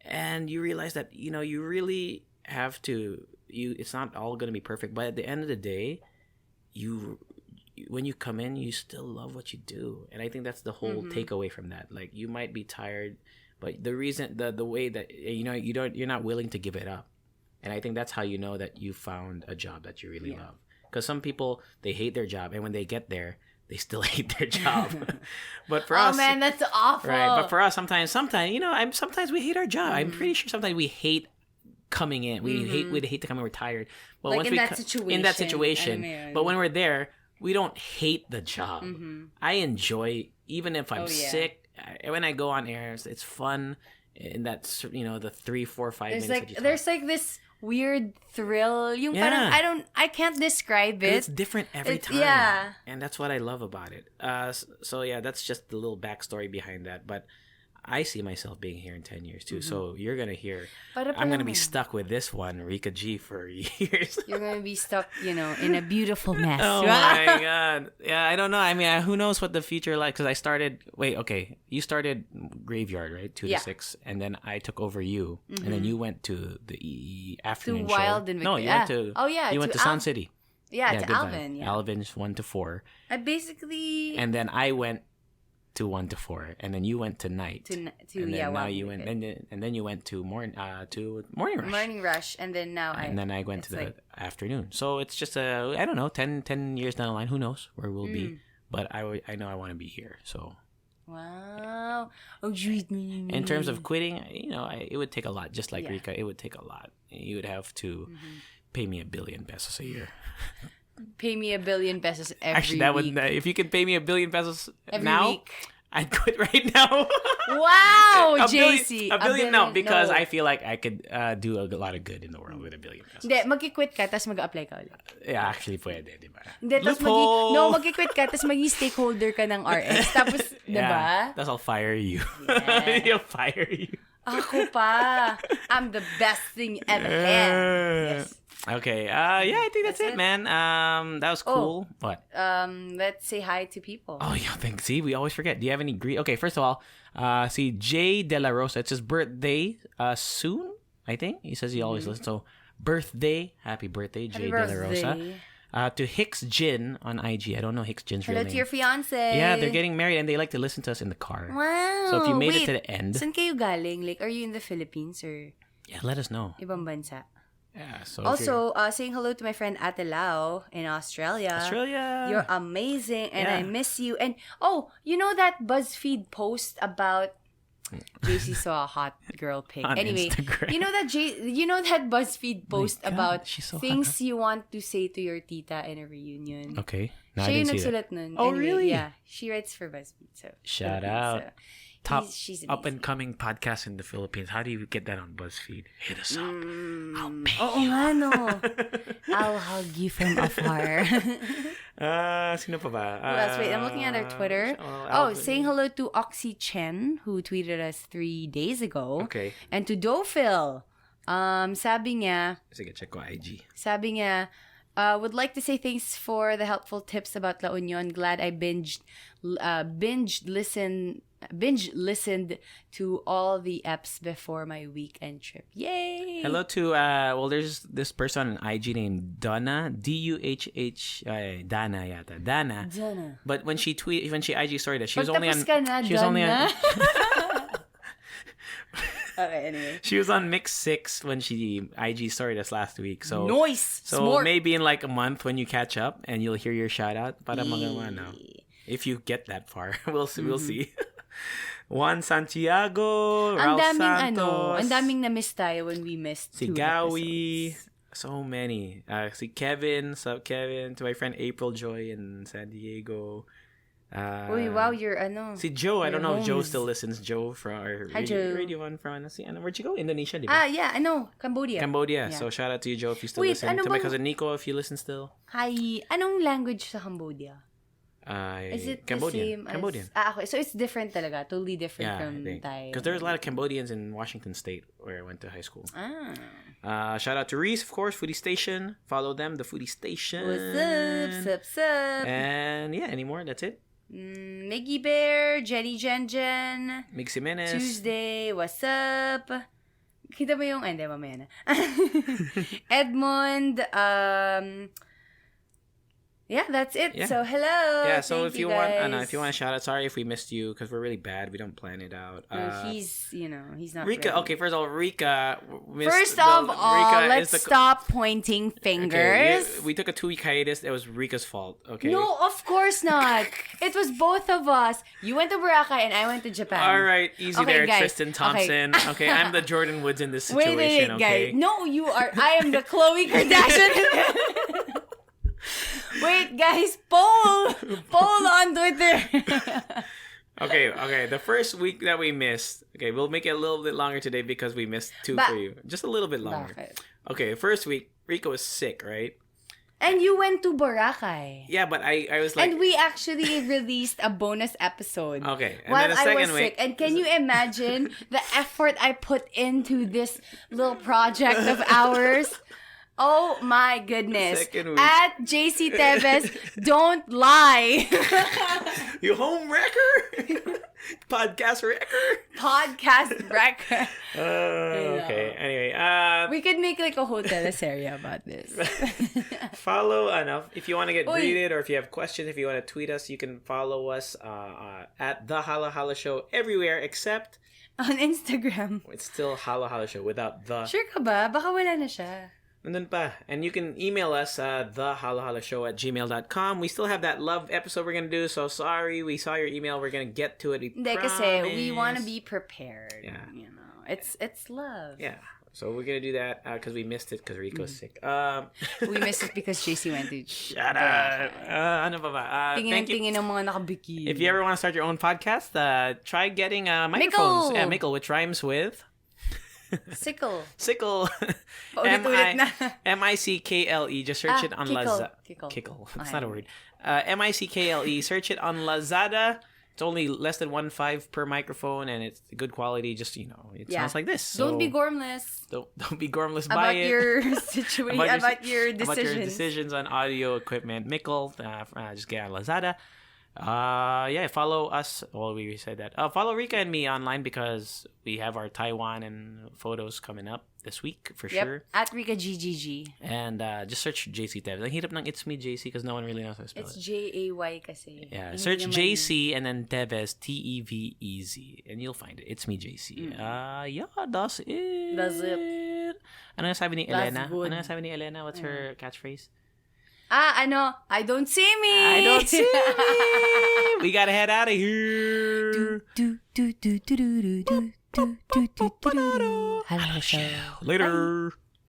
And you realize that, you really have to. It's not all gonna be perfect, but at the end of the day, when you come in, you still love what you do, and I think that's the whole takeaway from that. Like, you might be tired, but the reason, the way that you're not willing to give it up, and I think that's how you know that you found a job that you really love. Because some people, they hate their job, and when they get there, they still hate their job. But for us, oh man, that's awful. Right? But for us, sometimes sometimes we hate our job. I'm pretty sure sometimes we hate coming in. We'd hate to come in. We're tired. But like once in that situation, but when we're there, we don't hate the job. I enjoy, even if I'm sick. When I go on air, it's fun. And that's the 3, 4, 5 minutes. There's like this weird thrill. Yung parang I can't describe it. It's different every time. Yeah. And that's what I love about it. So yeah, that's just the little backstory behind that. But I see myself being here in 10 years too. So you're going to hear, I'm going to be stuck with this one, Rika G, for years. You're going to be stuck, in a beautiful mess. Oh my God. Yeah, I don't know. I mean, who knows what the future like? Because I started, you started Graveyard, right? 2 to 6. And then I took over you. And then you went to the afternoon to Wild show. And No, you went to, you went to Sun City. Yeah, to Good Alvin. time. Yeah. Alvin's 1 to 4. I basically... And then I went to 1 to 4, and then you went to night. And then now you went, and then you went to morning rush. Morning rush, and then now I went to the afternoon. So it's just I don't know, 10 years down the line, who knows where we'll be? But I know I want to be here. So. Wow. In terms of quitting, it would take a lot. Just like Rika, it would take a lot. You would have to pay me $1 billion pesos a year. Pay me $1 billion pesos every Actually, that week. would, if you could pay me $1 billion pesos every now, week. I'd quit right now. Wow, $1 JC. $1 billion, no, because I feel like I could do a lot of good in the world with $1 billion pesos. Hindi, magki-quit ka, tapos mag-apply ka ulit. Yeah, actually, pwede, di ba? Hindi, tapos magki-quit ka, tapos maging stakeholder ka ng RS. Tapos, di ba? That's I'll fire you. Yeah. He'll fire you. Ako pa. I'm the best thing ever had. Yes. Okay. I think that's it, man. That was cool. What? Let's say hi to people. Oh, yeah. Thanks. See, we always forget. Do you have any Okay, first of all, see Jay De La Rosa. It's his birthday soon, I think. He says he always listens. So, birthday. Happy birthday, Jay De La Rosa. To Hicks Jin on IG. I don't know Hicks Jin's real name. Hello to your fiance. Yeah, they're getting married and they like to listen to us in the car. Wow. So if you made it to the end. Saan kayo galing? Like, are you in the Philippines or? Yeah, let us know. Ibang bansa. Yeah. So also, saying hello to my friend Ate Lau in Australia. You're amazing and I miss you. And you know that BuzzFeed post about JC saw a hot girl pic. Anyway, Instagram. you know that BuzzFeed post about so things hot. you want to say to your tita in a reunion. Okay. No, I Siya yung didn't see nagsulat that. nun. Oh, Anyway, really? Yeah. She writes for BuzzFeed. So Shout out. Top she's up and coming podcast in the Philippines. How do you get that on BuzzFeed? Hit us up. I'll pay Oo you. nga, no. I'll hug you from afar. Sino pa ba? Who else? Wait, I'm looking at her Twitter. Saying hello to Oxy Chen, who tweeted us 3 days ago. Okay. And to Dofil. Sabi niya, Sige, check ko IG. Sabi niya, would like to say thanks for the helpful tips about La Union. Glad I binge listened to all the eps before my weekend trip. Yay! Hello to there's this person on IG named Donna, D-U-H-H, Dana yata. Dana. But when she IG story that she was only on Okay, anyway. She was on Mix 6 when she IG story us last week. So Noise! So Smart. maybe in like a month when you catch up and you'll hear your shout out. Para mga ano. If you get that far. We'll see. Juan Santiago, Ralph Santos. Ang daming na-miss tayo when we missed si 2 Gawi. episodes. So many. Si Kevin. Sup, Kevin? To my friend April Joy in San Diego. Uy, wow, you're Si Joe. I don't know if Joe homes. still listens. Joe from our Radio 1 from where'd you go? Indonesia, di ba? Yeah, I know. Cambodia. Cambodia. Yeah. So shout out to you, Joe, if you still Wait, listen. ano To my bang- cousin Nico, if you listen still. Hi. Anong language sa Cambodia? Is it Cambodian. the same Cambodian. as... okay. So it's different talaga. Totally different Yeah, from Thai. because there's a lot of Cambodians in Washington State where I went to high school. Shout out to Reese, of course, Foodie Station. Follow them, the Foodie Station. What's up? Sup? And yeah, any more? That's it. Miggy Bear, Jenny Jen, Mix Jimenez. Tuesday, what's up? Kita mo yung, hindi, mamaya na. Edmond, yeah, that's it. Yeah. So, hello. Yeah, so Thank if you guys. want, if you want to shout out, sorry if we missed you because we're really bad. We don't plan it out. He's not Rika. ready. Okay, first of all, Rika. Let's stop pointing fingers. Okay, we took a 2-week hiatus. It was Rika's fault. Okay. No, of course not. It was both of us. You went to Boracay and I went to Japan. All right, easy okay, there, guys. Tristan Thompson. Okay, I'm the Jordan Woods in this situation. Wait, okay, guys. No, you are. I am the Khloe Kardashian. Wait, guys, poll on Twitter. Okay. The first week that we missed, okay, we'll make it a little bit longer today because we missed 2 for you. Just a little bit longer. Bakit? Okay, first week, Rico was sick, right? And you went to Boracay. Yeah, but I was like... And we actually released a bonus episode. Okay. And while then the I second was week... sick. And can you imagine the effort I put into this little project of ours? Oh my goodness. At JC Tevez, don't lie. You home wrecker? Podcast wrecker? Podcast wrecker. Okay. Anyway, we could make like a whole teleserie about this. Follow if you want to get greeted or if you have questions, if you want to tweet us, you can follow us at the HaloHaloShow everywhere except on Instagram. It's still HaloHaloShow without the. Sure ka ba? Baka wala na siya. Nandun pa. And you can email us thehalohaloshow@gmail.com. We still have that love episode we're going to do, so sorry. We saw your email. We're going to get to it. Hindi, kasi we want to be prepared. Yeah. You know, it's love. Yeah. So we're going to do that because we missed it because Rico's sick. We missed it because JC went to... Shut up. Ano pa ba? Tingin ng mga nakabikini. If you ever want to start your own podcast, try getting microphones. Mickle! Yeah, Mickle, which rhymes with... Sickle. M-I-C-K-L-E. Just search it on Lazada. Kickle. That's not a word. M-I-C-K-L-E. Search it on Lazada. It's only less than 1.5 per microphone, and it's good quality. Just it sounds like this. So don't be gormless. Don't be gormless. About Buy it. your situation. about your decisions. About your decisions on audio equipment. Mickle. Just get on Lazada. Follow us. Well, we said that. Follow Rika and me online because we have our Taiwan and photos coming up this week for sure. At Rika GGG. And just search JC Tevez. Ang hirap ng It's Me JC because no one really knows how to spell it's it. It's J-A-Y kasi. Yeah, search JC and then Tevez Tevez and you'll find it. It's Me JC. That's it. That's it. Ano sabi ni Elena? Good. Ano sabi ni Elena? What's her catchphrase? I don't see me. We gotta head out of here. Hello, show. Later.